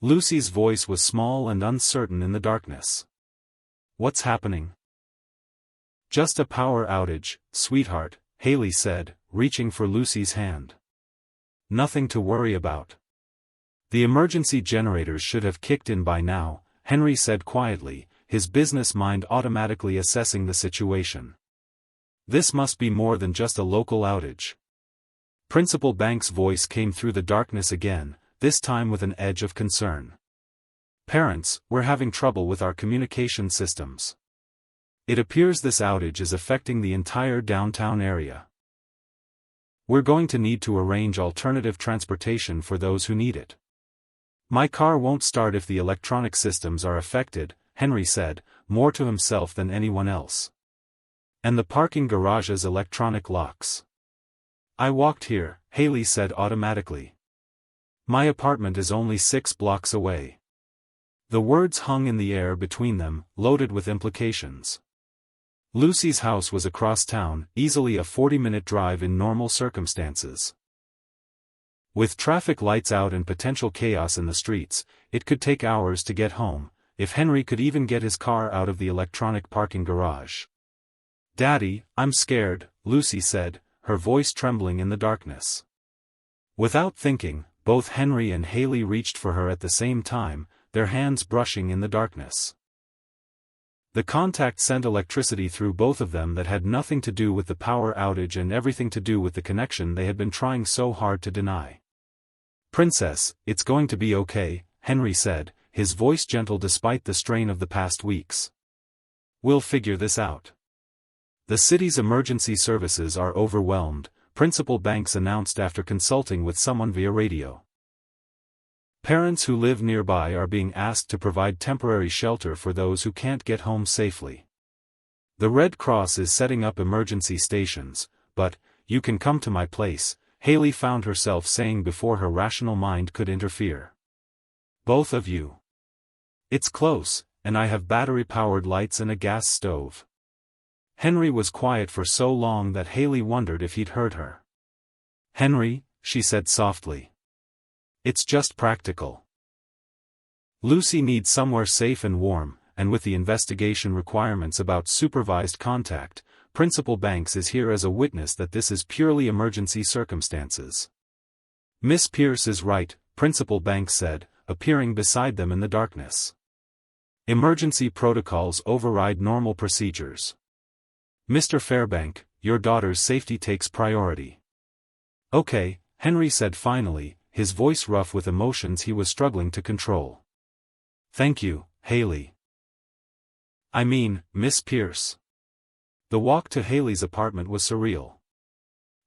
Lucy's voice was small and uncertain in the darkness. "What's happening?" "Just a power outage, sweetheart," Haley said, reaching for Lucy's hand. "Nothing to worry about. The emergency generators should have kicked in by now," Henry said quietly, his business mind automatically assessing the situation. "This must be more than just a local outage." Principal Banks' voice came through the darkness again, this time with an edge of concern. "Parents, we're having trouble with our communication systems. It appears this outage is affecting the entire downtown area. We're going to need to arrange alternative transportation for those who need it." "My car won't start if the electronic systems are affected," Henry said, more to himself than anyone else. "And the parking garage's electronic locks." "I walked here," Haley said automatically. "My apartment is only 6 blocks away." The words hung in the air between them, loaded with implications. Lucy's house was across town, easily a 40-minute drive in normal circumstances. With traffic lights out and potential chaos in the streets, it could take hours to get home, if Henry could even get his car out of the electronic parking garage. "Daddy, I'm scared," Lucy said, her voice trembling in the darkness. Without thinking, both Henry and Haley reached for her at the same time, their hands brushing in the darkness. The contact sent electricity through both of them that had nothing to do with the power outage and everything to do with the connection they had been trying so hard to deny. "Princess, it's going to be okay," Henry said, his voice gentle despite the strain of the past weeks. "We'll figure this out." "The city's emergency services are overwhelmed," Principal Banks announced after consulting with someone via radio. "Parents who live nearby are being asked to provide temporary shelter for those who can't get home safely. The Red Cross is setting up emergency stations, but, you can come to my place," Haley found herself saying before her rational mind could interfere. "Both of you. It's close, and I have battery-powered lights and a gas stove." Henry was quiet for so long that Haley wondered if he'd heard her. "Henry," she said softly. "It's just practical. Lucy needs somewhere safe and warm, and with the investigation requirements about supervised contact, Principal Banks is here as a witness that this is purely emergency circumstances." "Miss Pierce is right," Principal Banks said, appearing beside them in the darkness. "Emergency protocols override normal procedures. Mr. Fairbank, your daughter's safety takes priority." "Okay," Henry said finally, his voice rough with emotions he was struggling to control. "Thank you, Haley." "I mean, Miss Pierce." The walk to Haley's apartment was surreal.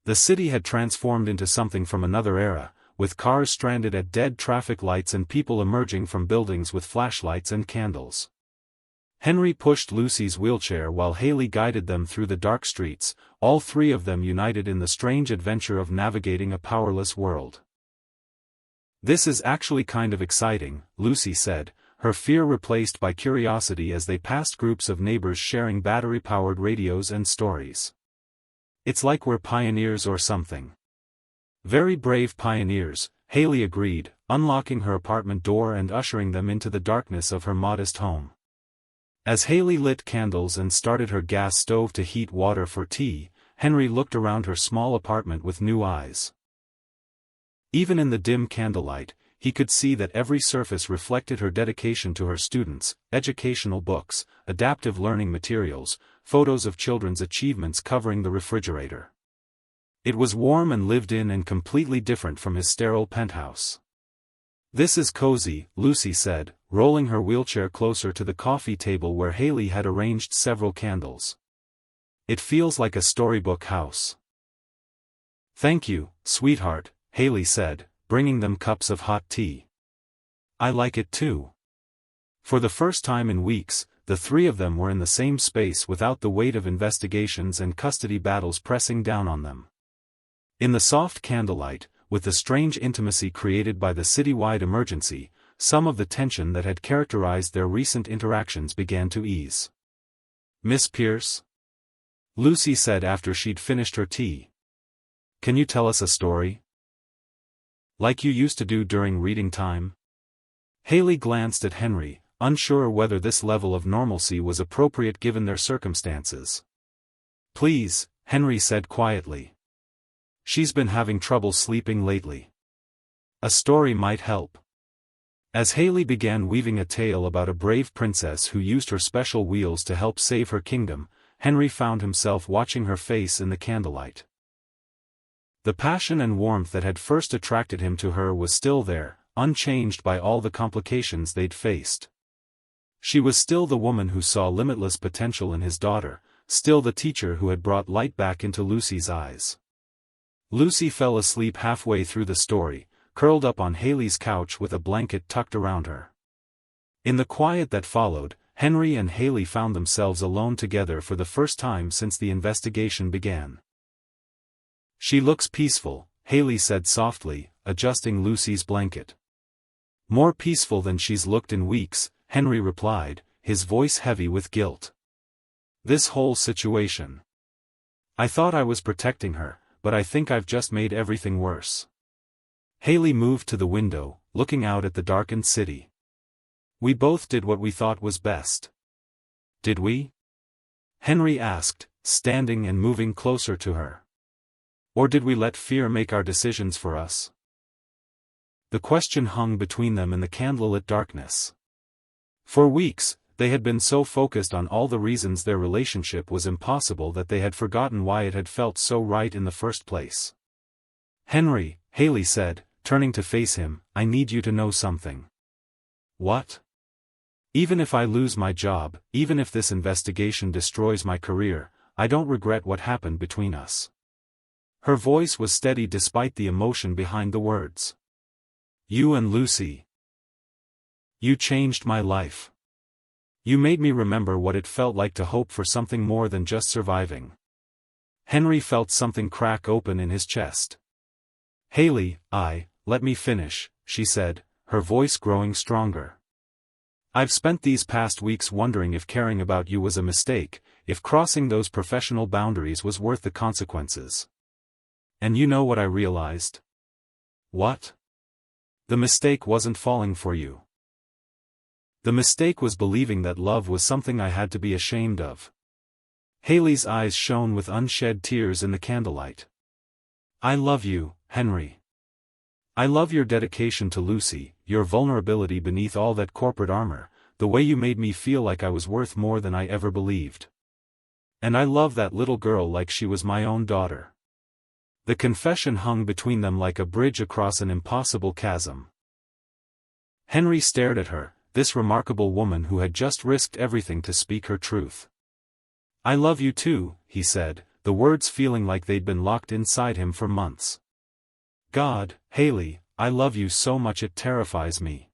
The city had transformed into something from another era, with cars stranded at dead traffic lights and people emerging from buildings with flashlights and candles. Henry pushed Lucy's wheelchair while Haley guided them through the dark streets, all three of them united in the strange adventure of navigating a powerless world. "This is actually kind of exciting," Lucy said, her fear replaced by curiosity as they passed groups of neighbors sharing battery-powered radios and stories. "It's like we're pioneers or something." "Very brave pioneers," Haley agreed, unlocking her apartment door and ushering them into the darkness of her modest home. As Haley lit candles and started her gas stove to heat water for tea, Henry looked around her small apartment with new eyes. Even in the dim candlelight, he could see that every surface reflected her dedication to her students: educational books, adaptive learning materials, photos of children's achievements covering the refrigerator. It was warm and lived in and completely different from his sterile penthouse. "This is cozy," Lucy said, rolling her wheelchair closer to the coffee table where Haley had arranged several candles. "It feels like a storybook house." "Thank you, sweetheart," Haley said, bringing them cups of hot tea. "I like it too." For the first time in weeks, the three of them were in the same space without the weight of investigations and custody battles pressing down on them. In the soft candlelight, with the strange intimacy created by the citywide emergency, some of the tension that had characterized their recent interactions began to ease. "Miss Pierce?" Lucy said after she'd finished her tea. "Can you tell us a story? Like you used to do during reading time?" Haley glanced at Henry, unsure whether this level of normalcy was appropriate given their circumstances. "Please," Henry said quietly. "She's been having trouble sleeping lately. A story might help." As Haley began weaving a tale about a brave princess who used her special wheels to help save her kingdom, Henry found himself watching her face in the candlelight. The passion and warmth that had first attracted him to her was still there, unchanged by all the complications they'd faced. She was still the woman who saw limitless potential in his daughter, still the teacher who had brought light back into Lucy's eyes. Lucy fell asleep halfway through the story, curled up on Haley's couch with a blanket tucked around her. In the quiet that followed, Henry and Haley found themselves alone together for the first time since the investigation began. "She looks peaceful," Haley said softly, adjusting Lucy's blanket. "More peaceful than she's looked in weeks," Henry replied, his voice heavy with guilt. "This whole situation. I thought I was protecting her, but I think I've just made everything worse." Haley moved to the window, looking out at the darkened city. "We both did what we thought was best. Did we?" Henry asked, standing and moving closer to her. "Or did we let fear make our decisions for us?" The question hung between them in the candlelit darkness. For weeks, they had been so focused on all the reasons their relationship was impossible that they had forgotten why it had felt so right in the first place. "Henry," Haley said, turning to face him, I need you to know something. What? Even if I lose my job, even if this investigation destroys my career, I don't regret what happened between us. Her voice was steady despite the emotion behind the words. You and Lucy. You changed my life. You made me remember what it felt like to hope for something more than just surviving. Henry felt something crack open in his chest. Haley, let me finish, she said, her voice growing stronger. I've spent these past weeks wondering if caring about you was a mistake, if crossing those professional boundaries was worth the consequences. And you know what I realized? What? The mistake wasn't falling for you. The mistake was believing that love was something I had to be ashamed of. Haley's eyes shone with unshed tears in the candlelight. I love you, Henry. I love your dedication to Lucy, your vulnerability beneath all that corporate armor, the way you made me feel like I was worth more than I ever believed. And I love that little girl like she was my own daughter. The confession hung between them like a bridge across an impossible chasm. Henry stared at her, this remarkable woman who had just risked everything to speak her truth. I love you too, he said, the words feeling like they'd been locked inside him for months. God, Haley, I love you so much it terrifies me.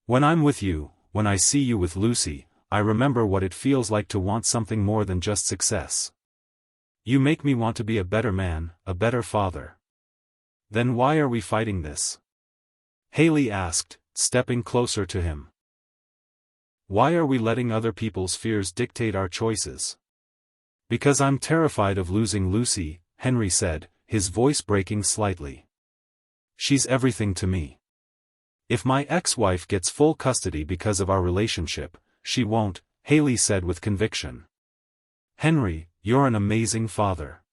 When I'm with you, when I see you with Lucy, I remember what it feels like to want something more than just success. You make me want to be a better man, a better father. Then why are we fighting this? Haley asked, stepping closer to him. Why are we letting other people's fears dictate our choices? Because I'm terrified of losing Lucy, Henry said, his voice breaking slightly. She's everything to me. If my ex-wife gets full custody because of our relationship, she won't, Haley said with conviction. Henry, you're an amazing father.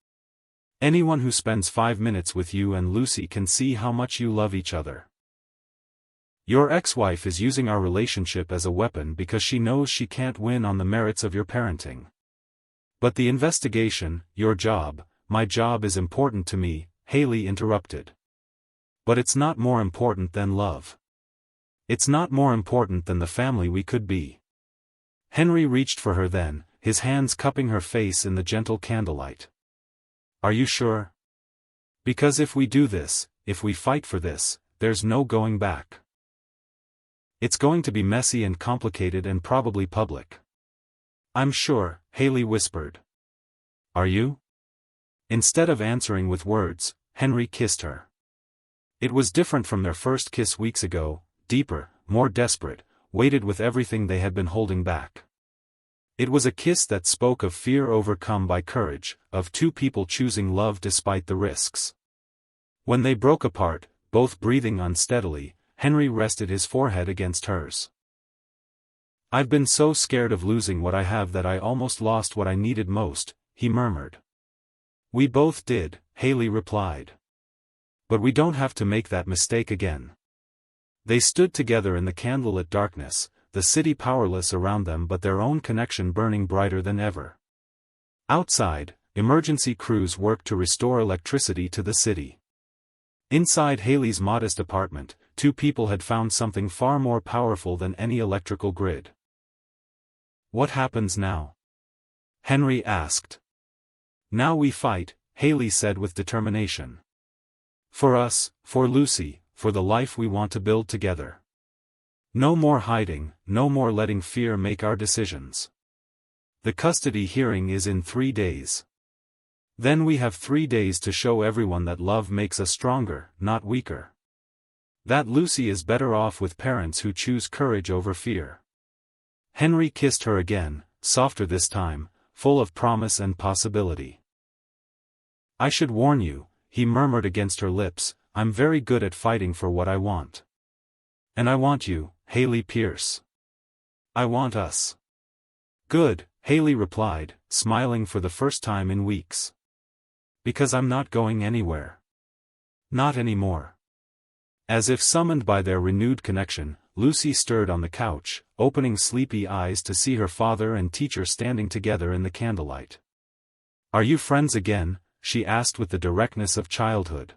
Anyone who spends 5 minutes with you and Lucy can see how much you love each other. Your ex-wife is using our relationship as a weapon because she knows she can't win on the merits of your parenting. But the investigation, your job, my job is important to me, Haley interrupted. But it's not more important than love. It's not more important than the family we could be. Henry reached for her then, his hands cupping her face in the gentle candlelight. Are you sure? Because if we do this, if we fight for this, there's no going back. It's going to be messy and complicated and probably public. I'm sure, Haley whispered. Are you? Instead of answering with words, Henry kissed her. It was different from their first kiss weeks ago, deeper, more desperate, weighted with everything they had been holding back. It was a kiss that spoke of fear overcome by courage, of two people choosing love despite the risks. When they broke apart, both breathing unsteadily, Henry rested his forehead against hers. I've been so scared of losing what I have that I almost lost what I needed most, he murmured. We both did, Haley replied. But we don't have to make that mistake again. They stood together in the candlelit darkness, the city powerless around them but their own connection burning brighter than ever. Outside, emergency crews worked to restore electricity to the city. Inside Haley's modest apartment, two people had found something far more powerful than any electrical grid. What happens now? Henry asked. Now we fight, Haley said with determination. For us, for Lucy, for the life we want to build together. No more hiding, no more letting fear make our decisions. The custody hearing is in 3 days. Then we have 3 days to show everyone that love makes us stronger, not weaker. That Lucy is better off with parents who choose courage over fear. Henry kissed her again, softer this time, full of promise and possibility. I should warn you, he murmured against her lips, I'm very good at fighting for what I want. And I want you, Haley Pierce. I want us. Good, Haley replied, smiling for the first time in weeks. Because I'm not going anywhere. Not anymore. As if summoned by their renewed connection, Lucy stirred on the couch, opening sleepy eyes to see her father and teacher standing together in the candlelight. Are you friends again? She asked with the directness of childhood.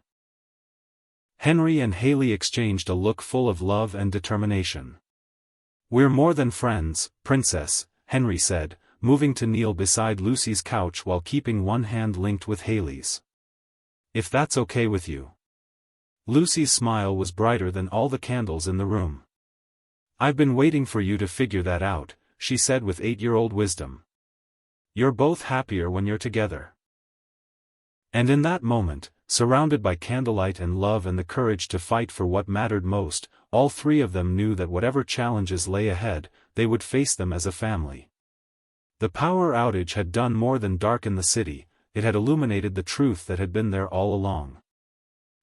Henry and Haley exchanged a look full of love and determination. "We're more than friends, Princess," Henry said, moving to kneel beside Lucy's couch while keeping one hand linked with Haley's. "If that's okay with you." Lucy's smile was brighter than all the candles in the room. "I've been waiting for you to figure that out," she said with 8-year-old wisdom. "You're both happier when you're together." And in that moment, surrounded by candlelight and love and the courage to fight for what mattered most, all three of them knew that whatever challenges lay ahead, they would face them as a family. The power outage had done more than darken the city, it had illuminated the truth that had been there all along.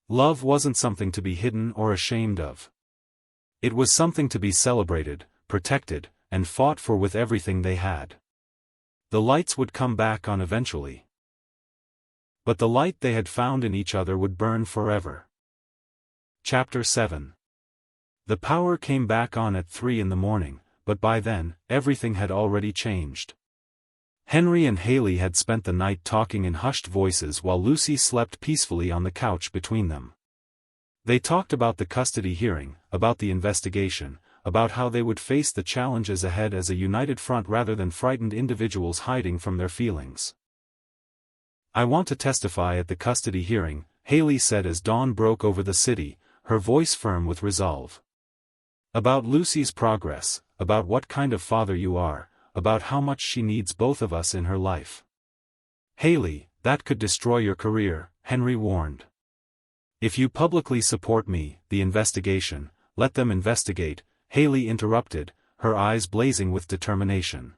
Love wasn't something to be hidden or ashamed of. It was something to be celebrated, protected, and fought for with everything they had. The lights would come back on eventually. But the light they had found in each other would burn forever. Chapter 7. The power came back on at 3 in the morning, but by then, everything had already changed. Henry and Haley had spent the night talking in hushed voices while Lucy slept peacefully on the couch between them. They talked about the custody hearing, about the investigation, about how they would face the challenges ahead as a united front rather than frightened individuals hiding from their feelings. "I want to testify at the custody hearing," Haley said as dawn broke over the city, her voice firm with resolve. "About Lucy's progress, about what kind of father you are, about how much she needs both of us in her life." "Haley, that could destroy your career," Henry warned. "If you publicly support me, the investigation, let them investigate," Haley interrupted, her eyes blazing with determination.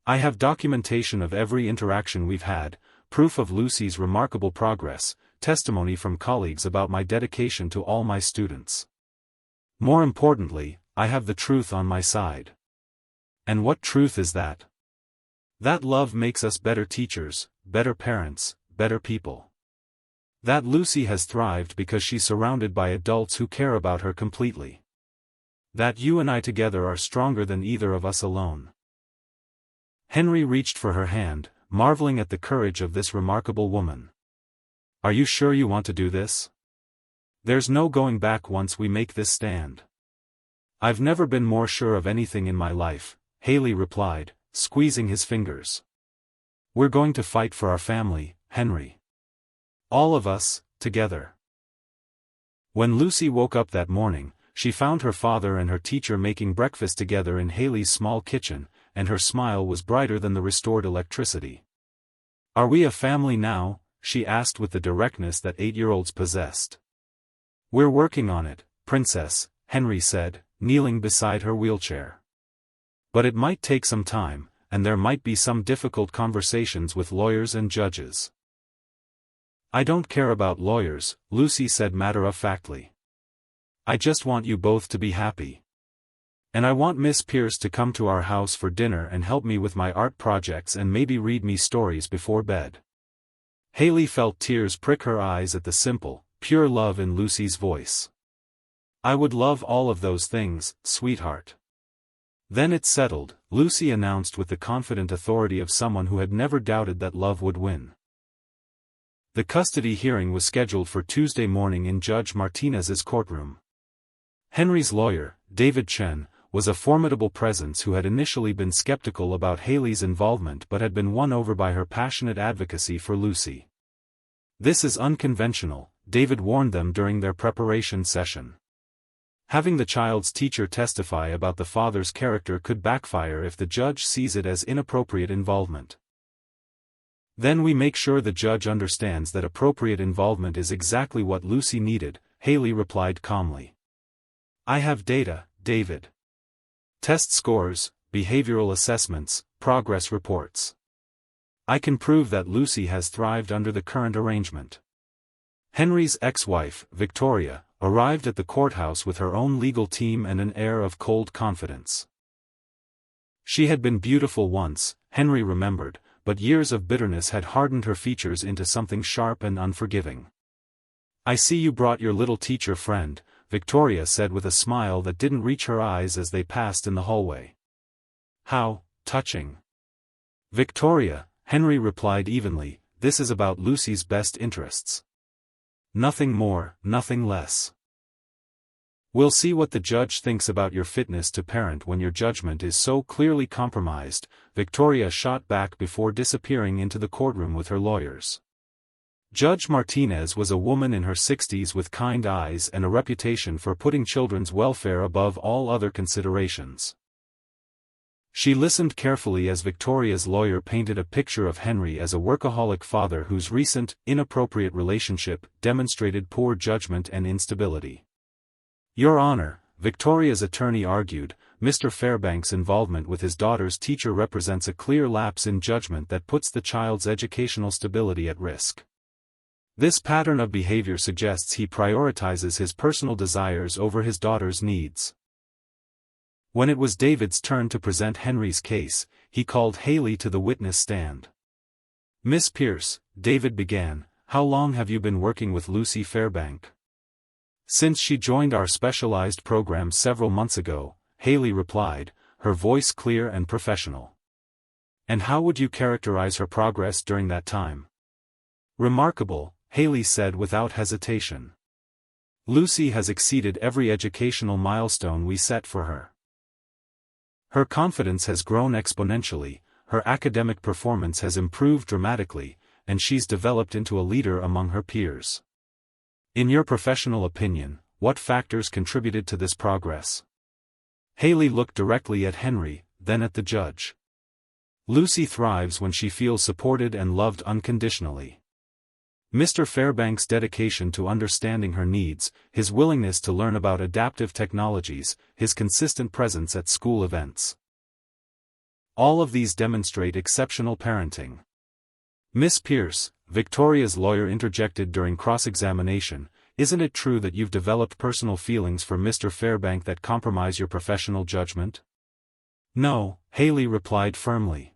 "I have documentation of every interaction we've had, proof of Lucy's remarkable progress, testimony from colleagues about my dedication to all my students. More importantly, I have the truth on my side." "And what truth is that?" "That love makes us better teachers, better parents, better people. That Lucy has thrived because she's surrounded by adults who care about her completely. That you and I together are stronger than either of us alone." Henry reached for her hand, marveling at the courage of this remarkable woman. "Are you sure you want to do this? There's no going back once we make this stand." "I've never been more sure of anything in my life," Haley replied, squeezing his fingers. "We're going to fight for our family, Henry. All of us, together." When Lucy woke up that morning, she found her father and her teacher making breakfast together in Haley's small kitchen, and her smile was brighter than the restored electricity. "Are we a family now?" she asked with the directness that 8-year-olds possessed. "We're working on it, Princess," Henry said, kneeling beside her wheelchair. "But it might take some time, and there might be some difficult conversations with lawyers and judges." "I don't care about lawyers," Lucy said matter-of-factly. "I just want you both to be happy. And I want Miss Pierce to come to our house for dinner and help me with my art projects and maybe read me stories before bed." Haley felt tears prick her eyes at the simple, pure love in Lucy's voice. "I would love all of those things, sweetheart." "Then it's settled," Lucy announced with the confident authority of someone who had never doubted that love would win. The custody hearing was scheduled for Tuesday morning in Judge Martinez's courtroom. Henry's lawyer, David Chen, was a formidable presence who had initially been skeptical about Haley's involvement but had been won over by her passionate advocacy for Lucy. "This is unconventional," David warned them during their preparation session. "Having the child's teacher testify about the father's character could backfire if the judge sees it as inappropriate involvement." "Then we make sure the judge understands that appropriate involvement is exactly what Lucy needed," Haley replied calmly. "I have data, David. Test scores, behavioral assessments, progress reports. I can prove that Lucy has thrived under the current arrangement." Henry's ex-wife, Victoria, arrived at the courthouse with her own legal team and an air of cold confidence. She had been beautiful once, Henry remembered, but years of bitterness had hardened her features into something sharp and unforgiving. "I see you brought your little teacher friend," Victoria said with a smile that didn't reach her eyes as they passed in the hallway. "How touching." "Victoria," Henry replied evenly, "this is about Lucy's best interests." Nothing more, nothing less. We'll see what the judge thinks about your fitness to parent when your judgment is so clearly compromised, Victoria shot back before disappearing into the courtroom with her lawyers. Judge Martinez was a woman in her 60s with kind eyes and a reputation for putting children's welfare above all other considerations. She listened carefully as Victoria's lawyer painted a picture of Henry as a workaholic father whose recent, inappropriate relationship demonstrated poor judgment and instability. Your Honor, Victoria's attorney argued, Mr. Fairbank's involvement with his daughter's teacher represents a clear lapse in judgment that puts the child's educational stability at risk. This pattern of behavior suggests he prioritizes his personal desires over his daughter's needs. When it was David's turn to present Henry's case, he called Haley to the witness stand. Miss Pierce, David began, how long have you been working with Lucy Fairbank? Since she joined our specialized program several months ago, Haley replied, her voice clear and professional. And how would you characterize her progress during that time? Remarkable, Haley said without hesitation. Lucy has exceeded every educational milestone we set for her. Her confidence has grown exponentially, her academic performance has improved dramatically, and she's developed into a leader among her peers. In your professional opinion, what factors contributed to this progress? Haley looked directly at Henry, then at the judge. Lucy thrives when she feels supported and loved unconditionally. Mr. Fairbank's dedication to understanding her needs, his willingness to learn about adaptive technologies, his consistent presence at school events. All of these demonstrate exceptional parenting. Miss Pierce, Victoria's lawyer interjected during cross-examination, isn't it true that you've developed personal feelings for Mr. Fairbank that compromise your professional judgment? No, Haley replied firmly.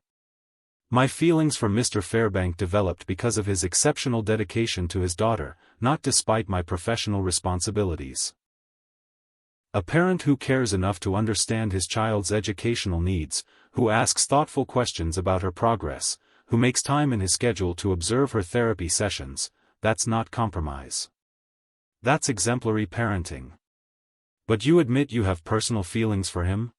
My feelings for Mr. Fairbank developed because of his exceptional dedication to his daughter, not despite my professional responsibilities. A parent who cares enough to understand his child's educational needs, who asks thoughtful questions about her progress, who makes time in his schedule to observe her therapy sessions, that's not compromise. That's exemplary parenting. But you admit you have personal feelings for him?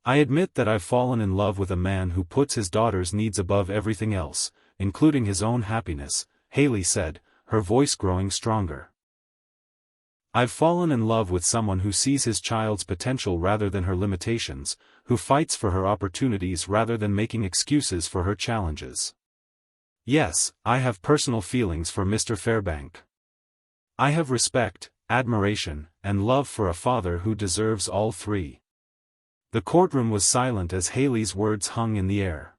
I admit that I've fallen in love with a man who puts his daughter's needs above everything else, including his own happiness, Haley said, her voice growing stronger. I've fallen in love with someone who sees his child's potential rather than her limitations, who fights for her opportunities rather than making excuses for her challenges. Yes, I have personal feelings for Mr. Fairbank. I have respect, admiration, and love for a father who deserves all three. The courtroom was silent as Haley's words hung in the air.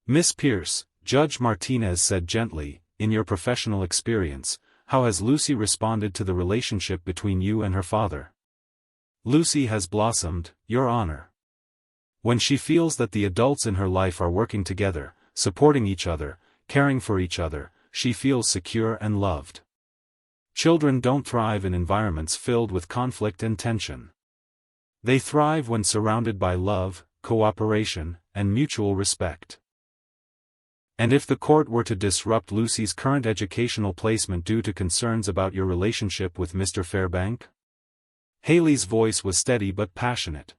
Miss Pierce, Judge Martinez said gently, in your professional experience, how has Lucy responded to the relationship between you and her father? Lucy has blossomed, Your Honor. When she feels that the adults in her life are working together, supporting each other, caring for each other, she feels secure and loved. Children don't thrive in environments filled with conflict and tension. They thrive when surrounded by love, cooperation, and mutual respect. And if the court were to disrupt Lucy's current educational placement due to concerns about your relationship with Mr. Fairbank? Haley's voice was steady but passionate.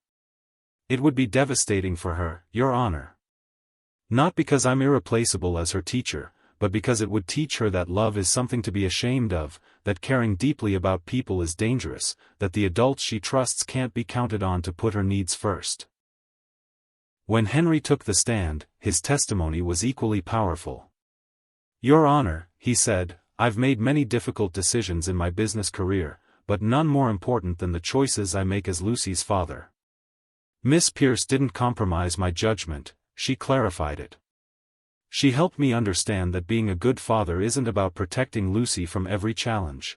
It would be devastating for her, Your Honor. Not because I'm irreplaceable as her teacher, but because it would teach her that love is something to be ashamed of, that caring deeply about people is dangerous, that the adults she trusts can't be counted on to put her needs first. When Henry took the stand, his testimony was equally powerful. Your Honor, he said, I've made many difficult decisions in my business career, but none more important than the choices I make as Lucy's father. Miss Pierce didn't compromise my judgment, she clarified it. She helped me understand that being a good father isn't about protecting Lucy from every challenge.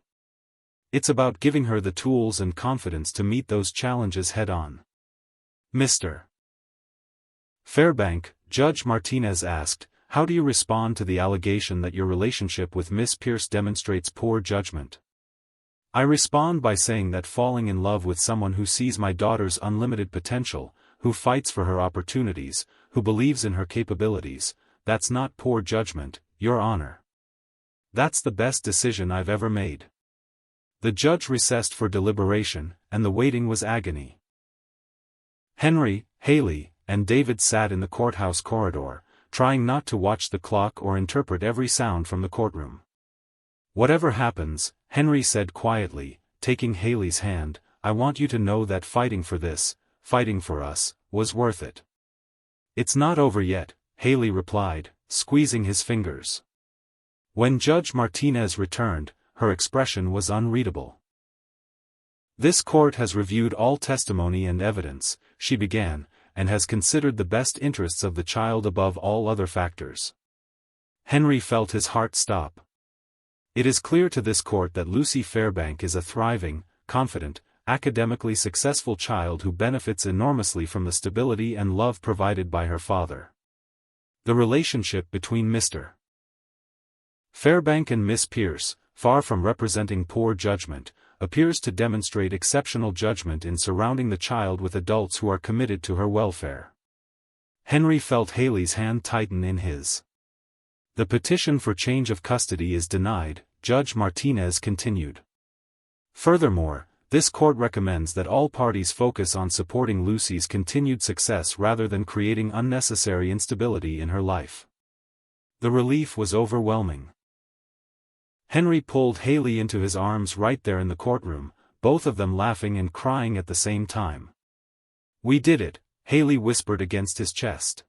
It's about giving her the tools and confidence to meet those challenges head-on. Mr. Fairbank, Judge Martinez asked, how do you respond to the allegation that your relationship with Miss Pierce demonstrates poor judgment? I respond by saying that falling in love with someone who sees my daughter's unlimited potential, who fights for her opportunities, who believes in her capabilities, that's not poor judgment, Your Honor. That's the best decision I've ever made." The judge recessed for deliberation, and the waiting was agony. Henry, Haley, and David sat in the courthouse corridor, trying not to watch the clock or interpret every sound from the courtroom. "Whatever happens," Henry said quietly, taking Haley's hand, "I want you to know that fighting for this, fighting for us, was worth it." "It's not over yet," Haley replied, squeezing his fingers. When Judge Martinez returned, her expression was unreadable. "This court has reviewed all testimony and evidence," she began, "and has considered the best interests of the child above all other factors." Henry felt his heart stop. "It is clear to this court that Lucy Fairbank is a thriving, confident, academically successful child who benefits enormously from the stability and love provided by her father. The relationship between Mr. Fairbank and Miss Pierce, far from representing poor judgment, appears to demonstrate exceptional judgment in surrounding the child with adults who are committed to her welfare." Henry felt Haley's hand tighten in his. "The petition for change of custody is denied," Judge Martinez continued. "Furthermore, this court recommends that all parties focus on supporting Lucy's continued success rather than creating unnecessary instability in her life." The relief was overwhelming. Henry pulled Haley into his arms right there in the courtroom, both of them laughing and crying at the same time. "We did it," Haley whispered against his chest.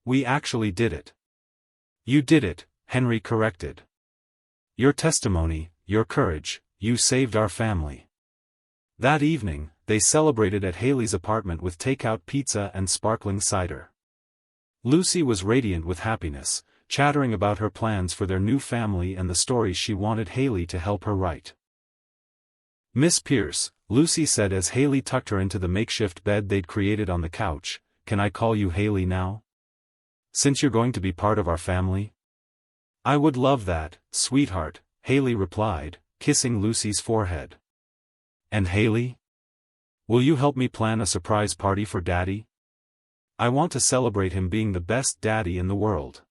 "We actually did it." "You did it," Henry corrected. "Your testimony, your courage, you saved our family." That evening, they celebrated at Haley's apartment with takeout pizza and sparkling cider. Lucy was radiant with happiness, chattering about her plans for their new family and the stories she wanted Haley to help her write. "Miss Pierce," Lucy said as Haley tucked her into the makeshift bed they'd created on the couch, "can I call you Haley now? Since you're going to be part of our family?" "I would love that, sweetheart," Haley replied, kissing Lucy's forehead. "And Haley? Will you help me plan a surprise party for Daddy? I want to celebrate him being the best daddy in the world."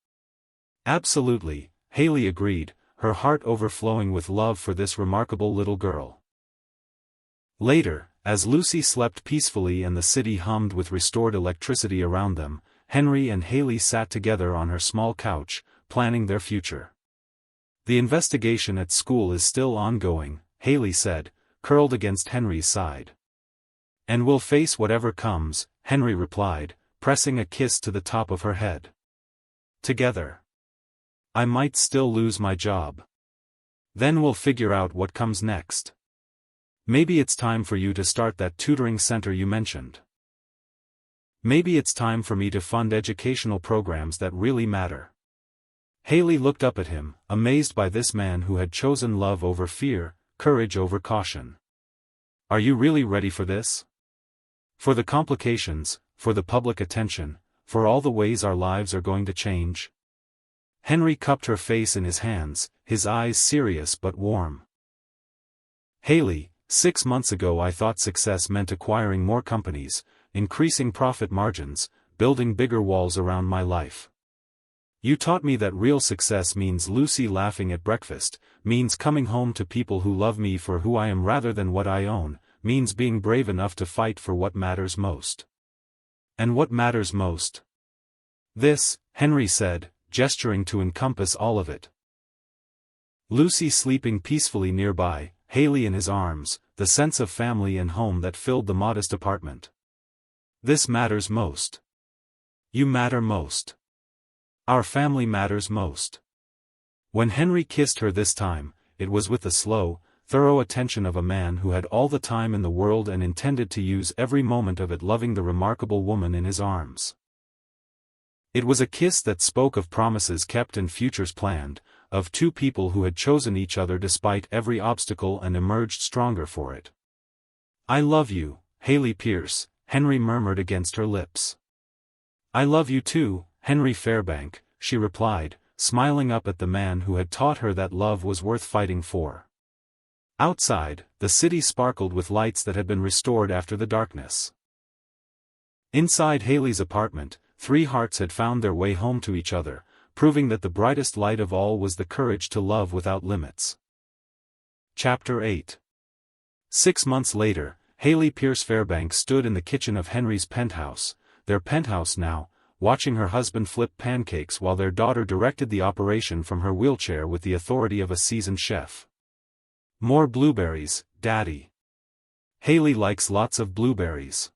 "Absolutely," Haley agreed, her heart overflowing with love for this remarkable little girl. Later, as Lucy slept peacefully and the city hummed with restored electricity around them, Henry and Haley sat together on her small couch, planning their future. "The investigation at school is still ongoing," Haley said, curled against Henry's side. "And we'll face whatever comes," Henry replied, pressing a kiss to the top of her head. "Together. I might still lose my job. Then we'll figure out what comes next. Maybe it's time for you to start that tutoring center you mentioned. Maybe it's time for me to fund educational programs that really matter." Haley looked up at him, amazed by this man who had chosen love over fear, courage over caution. "Are you really ready for this? For the complications, for the public attention, for all the ways our lives are going to change?" Henry cupped her face in his hands, his eyes serious but warm. "Haley, 6 months ago I thought success meant acquiring more companies, increasing profit margins, building bigger walls around my life. You taught me that real success means Lucy laughing at breakfast, means coming home to people who love me for who I am rather than what I own, means being brave enough to fight for what matters most." "And what matters most?" "This," Henry said, gesturing to encompass all of it. Lucy sleeping peacefully nearby, Haley in his arms, the sense of family and home that filled the modest apartment. "This matters most. You matter most. Our family matters most." When Henry kissed her this time, it was with the slow, thorough attention of a man who had all the time in the world and intended to use every moment of it loving the remarkable woman in his arms. It was a kiss that spoke of promises kept and futures planned, of two people who had chosen each other despite every obstacle and emerged stronger for it. "I love you, Haley Pierce," Henry murmured against her lips. "I love you too, Henry Fairbank," she replied, smiling up at the man who had taught her that love was worth fighting for. Outside, the city sparkled with lights that had been restored after the darkness. Inside Haley's apartment, 3 hearts had found their way home to each other, proving that the brightest light of all was the courage to love without limits. Chapter 8. 6 months later, Haley Pierce Fairbanks stood in the kitchen of Henry's penthouse, their penthouse now, watching her husband flip pancakes while their daughter directed the operation from her wheelchair with the authority of a seasoned chef. "More blueberries, Daddy. Haley likes lots of blueberries,"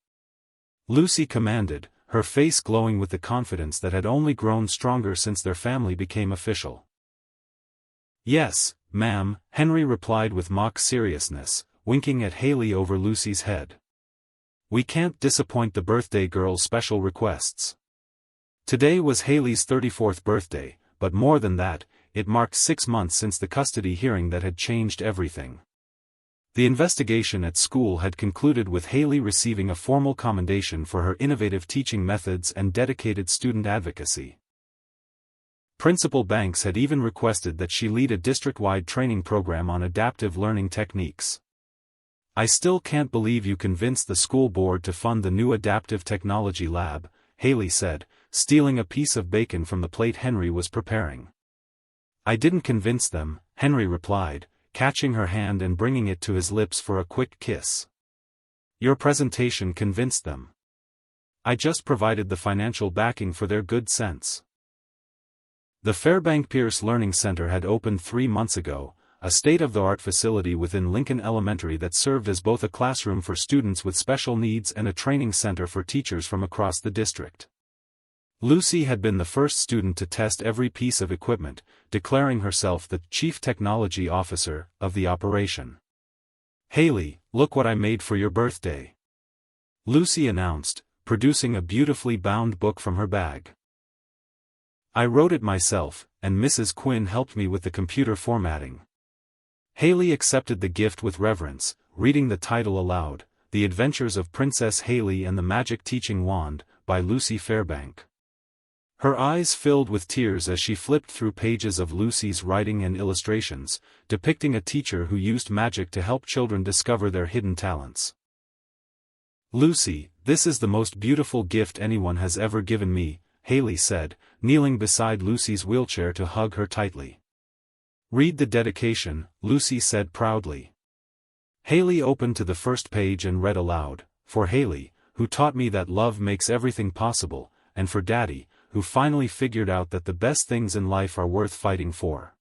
Lucy commanded, her face glowing with the confidence that had only grown stronger since their family became official. "Yes, ma'am," Henry replied with mock seriousness, winking at Haley over Lucy's head. "We can't disappoint the birthday girl's special requests." Today was Haley's 34th birthday, but more than that, it marked 6 months since the custody hearing that had changed everything. The investigation at school had concluded with Haley receiving a formal commendation for her innovative teaching methods and dedicated student advocacy. Principal Banks had even requested that she lead a district-wide training program on adaptive learning techniques. "I still can't believe you convinced the school board to fund the new adaptive technology lab," Haley said, stealing a piece of bacon from the plate Henry was preparing. "I didn't convince them," Henry replied, catching her hand and bringing it to his lips for a quick kiss. "Your presentation convinced them. I just provided the financial backing for their good sense." The Fairbank Pierce Learning Center had opened 3 months ago, a state-of-the-art facility within Lincoln Elementary that served as both a classroom for students with special needs and a training center for teachers from across the district. Lucy had been the first student to test every piece of equipment, declaring herself the chief technology officer of the operation. "Haley, look what I made for your birthday," Lucy announced, producing a beautifully bound book from her bag. "I wrote it myself, and Mrs. Quinn helped me with the computer formatting." Haley accepted the gift with reverence, reading the title aloud, The Adventures of Princess Haley and the Magic Teaching Wand, by Lucy Fairbank. Her eyes filled with tears as she flipped through pages of Lucy's writing and illustrations, depicting a teacher who used magic to help children discover their hidden talents. "Lucy, this is the most beautiful gift anyone has ever given me," Haley said, kneeling beside Lucy's wheelchair to hug her tightly. "Read the dedication," Lucy said proudly. Haley opened to the first page and read aloud, "For Haley, who taught me that love makes everything possible, and for Daddy, who finally figured out that the best things in life are worth fighting for."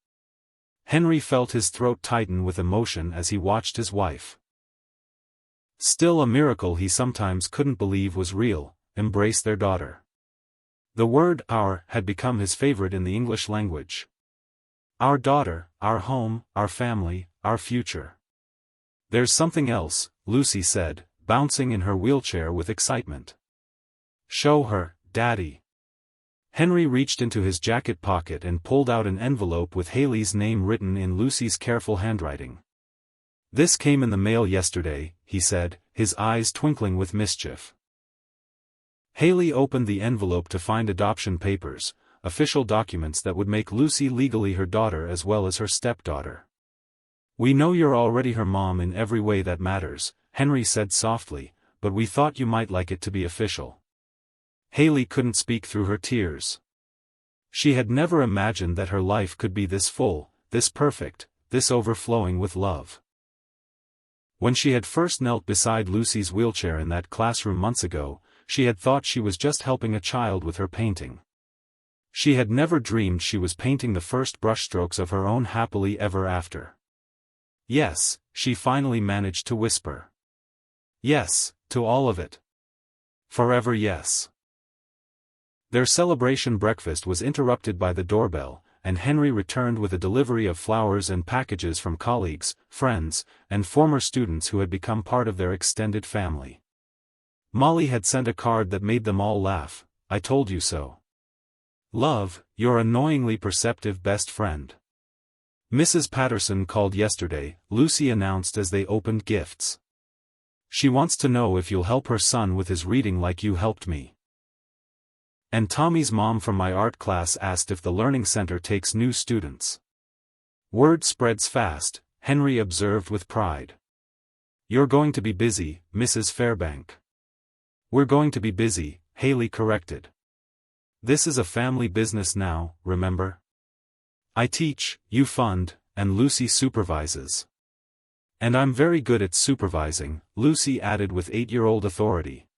Henry felt his throat tighten with emotion as he watched his wife. Still a miracle he sometimes couldn't believe was real, embrace their daughter. The word "our" had become his favorite in the English language. Our daughter, our home, our family, our future. "There's something else," Lucy said, bouncing in her wheelchair with excitement. "Show her, Daddy." Henry reached into his jacket pocket and pulled out an envelope with Haley's name written in Lucy's careful handwriting. "This came in the mail yesterday," he said, his eyes twinkling with mischief. Haley opened the envelope to find adoption papers, official documents that would make Lucy legally her daughter as well as her stepdaughter. "We know you're already her mom in every way that matters," Henry said softly, "but we thought you might like it to be official." Haley couldn't speak through her tears. She had never imagined that her life could be this full, this perfect, this overflowing with love. When she had first knelt beside Lucy's wheelchair in that classroom months ago, she had thought she was just helping a child with her painting. She had never dreamed she was painting the first brushstrokes of her own happily ever after. "Yes," she finally managed to whisper. "Yes, to all of it. Forever yes." Their celebration breakfast was interrupted by the doorbell, and Henry returned with a delivery of flowers and packages from colleagues, friends, and former students who had become part of their extended family. Molly had sent a card that made them all laugh, "I told you so. Love, your annoyingly perceptive best friend." Mrs. Patterson called yesterday, Lucy announced as they opened gifts. "She wants to know if you'll help her son with his reading like you helped me. And Tommy's mom from my art class asked if the learning center takes new students." Word spreads fast, Henry observed with pride. "You're going to be busy, Mrs. Fairbank." "We're going to be busy," Haley corrected. This is a family business now, remember? I teach, you fund, and Lucy supervises. And I'm very good at supervising, Lucy added with 8-year-old authority.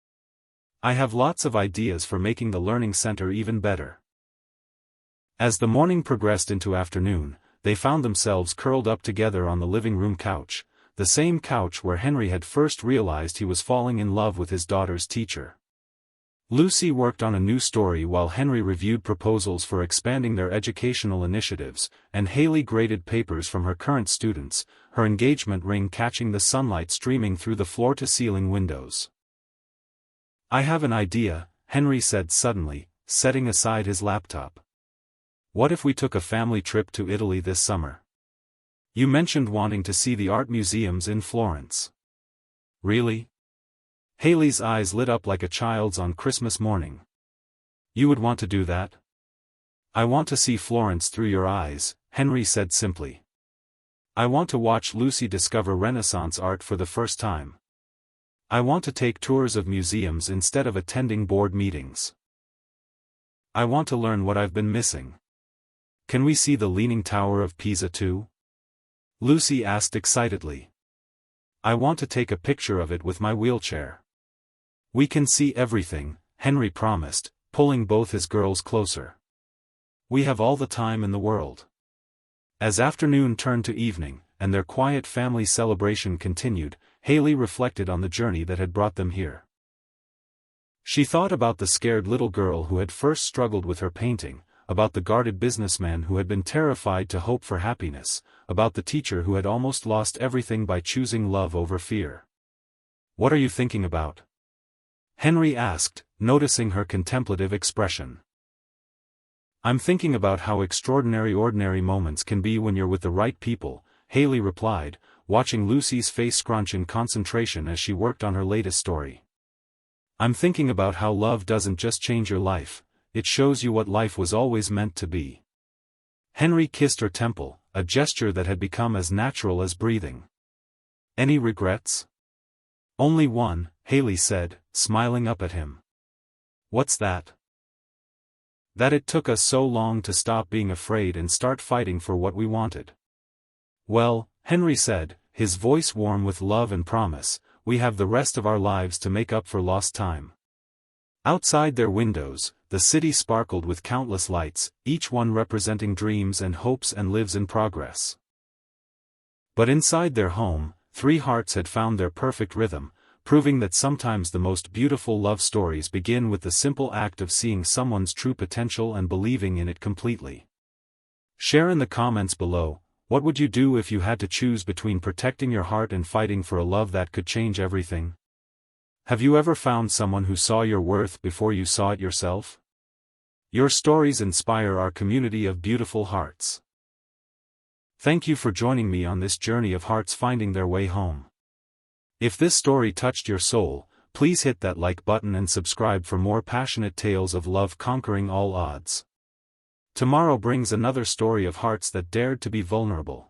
I have lots of ideas for making the learning center even better. As the morning progressed into afternoon, they found themselves curled up together on the living room couch, the same couch where Henry had first realized he was falling in love with his daughter's teacher. Lucy worked on a new story while Henry reviewed proposals for expanding their educational initiatives, and Haley graded papers from her current students, her engagement ring catching the sunlight streaming through the floor-to-ceiling windows. I have an idea, Henry said suddenly, setting aside his laptop. What if we took a family trip to Italy this summer? You mentioned wanting to see the art museums in Florence. Really? Haley's eyes lit up like a child's on Christmas morning. You would want to do that? I want to see Florence through your eyes, Henry said simply. I want to watch Lucy discover Renaissance art for the first time. I want to take tours of museums instead of attending board meetings. I want to learn what I've been missing. Can we see the Leaning Tower of Pisa too? Lucy asked excitedly. I want to take a picture of it with my wheelchair. We can see everything, Henry promised, pulling both his girls closer. We have all the time in the world. As afternoon turned to evening, and their quiet family celebration continued, Haley reflected on the journey that had brought them here. She thought about the scared little girl who had first struggled with her painting, about the guarded businessman who had been terrified to hope for happiness, about the teacher who had almost lost everything by choosing love over fear. What are you thinking about? Henry asked, noticing her contemplative expression. I'm thinking about how extraordinary ordinary moments can be when you're with the right people, Haley replied, watching Lucy's face scrunch in concentration as she worked on her latest story. I'm thinking about how love doesn't just change your life, it shows you what life was always meant to be. Henry kissed her temple, a gesture that had become as natural as breathing. Any regrets? Only one, Haley said, smiling up at him. What's that? That it took us so long to stop being afraid and start fighting for what we wanted. Well, Henry said, his voice warm with love and promise, we have the rest of our lives to make up for lost time. Outside their windows, the city sparkled with countless lights, each one representing dreams and hopes and lives in progress. But inside their home, 3 hearts had found their perfect rhythm, proving that sometimes the most beautiful love stories begin with the simple act of seeing someone's true potential and believing in it completely. Share in the comments below, what would you do if you had to choose between protecting your heart and fighting for a love that could change everything? Have you ever found someone who saw your worth before you saw it yourself? Your stories inspire our community of beautiful hearts. Thank you for joining me on this journey of hearts finding their way home. If this story touched your soul, please hit that like button and subscribe for more passionate tales of love conquering all odds. Tomorrow brings another story of hearts that dared to be vulnerable.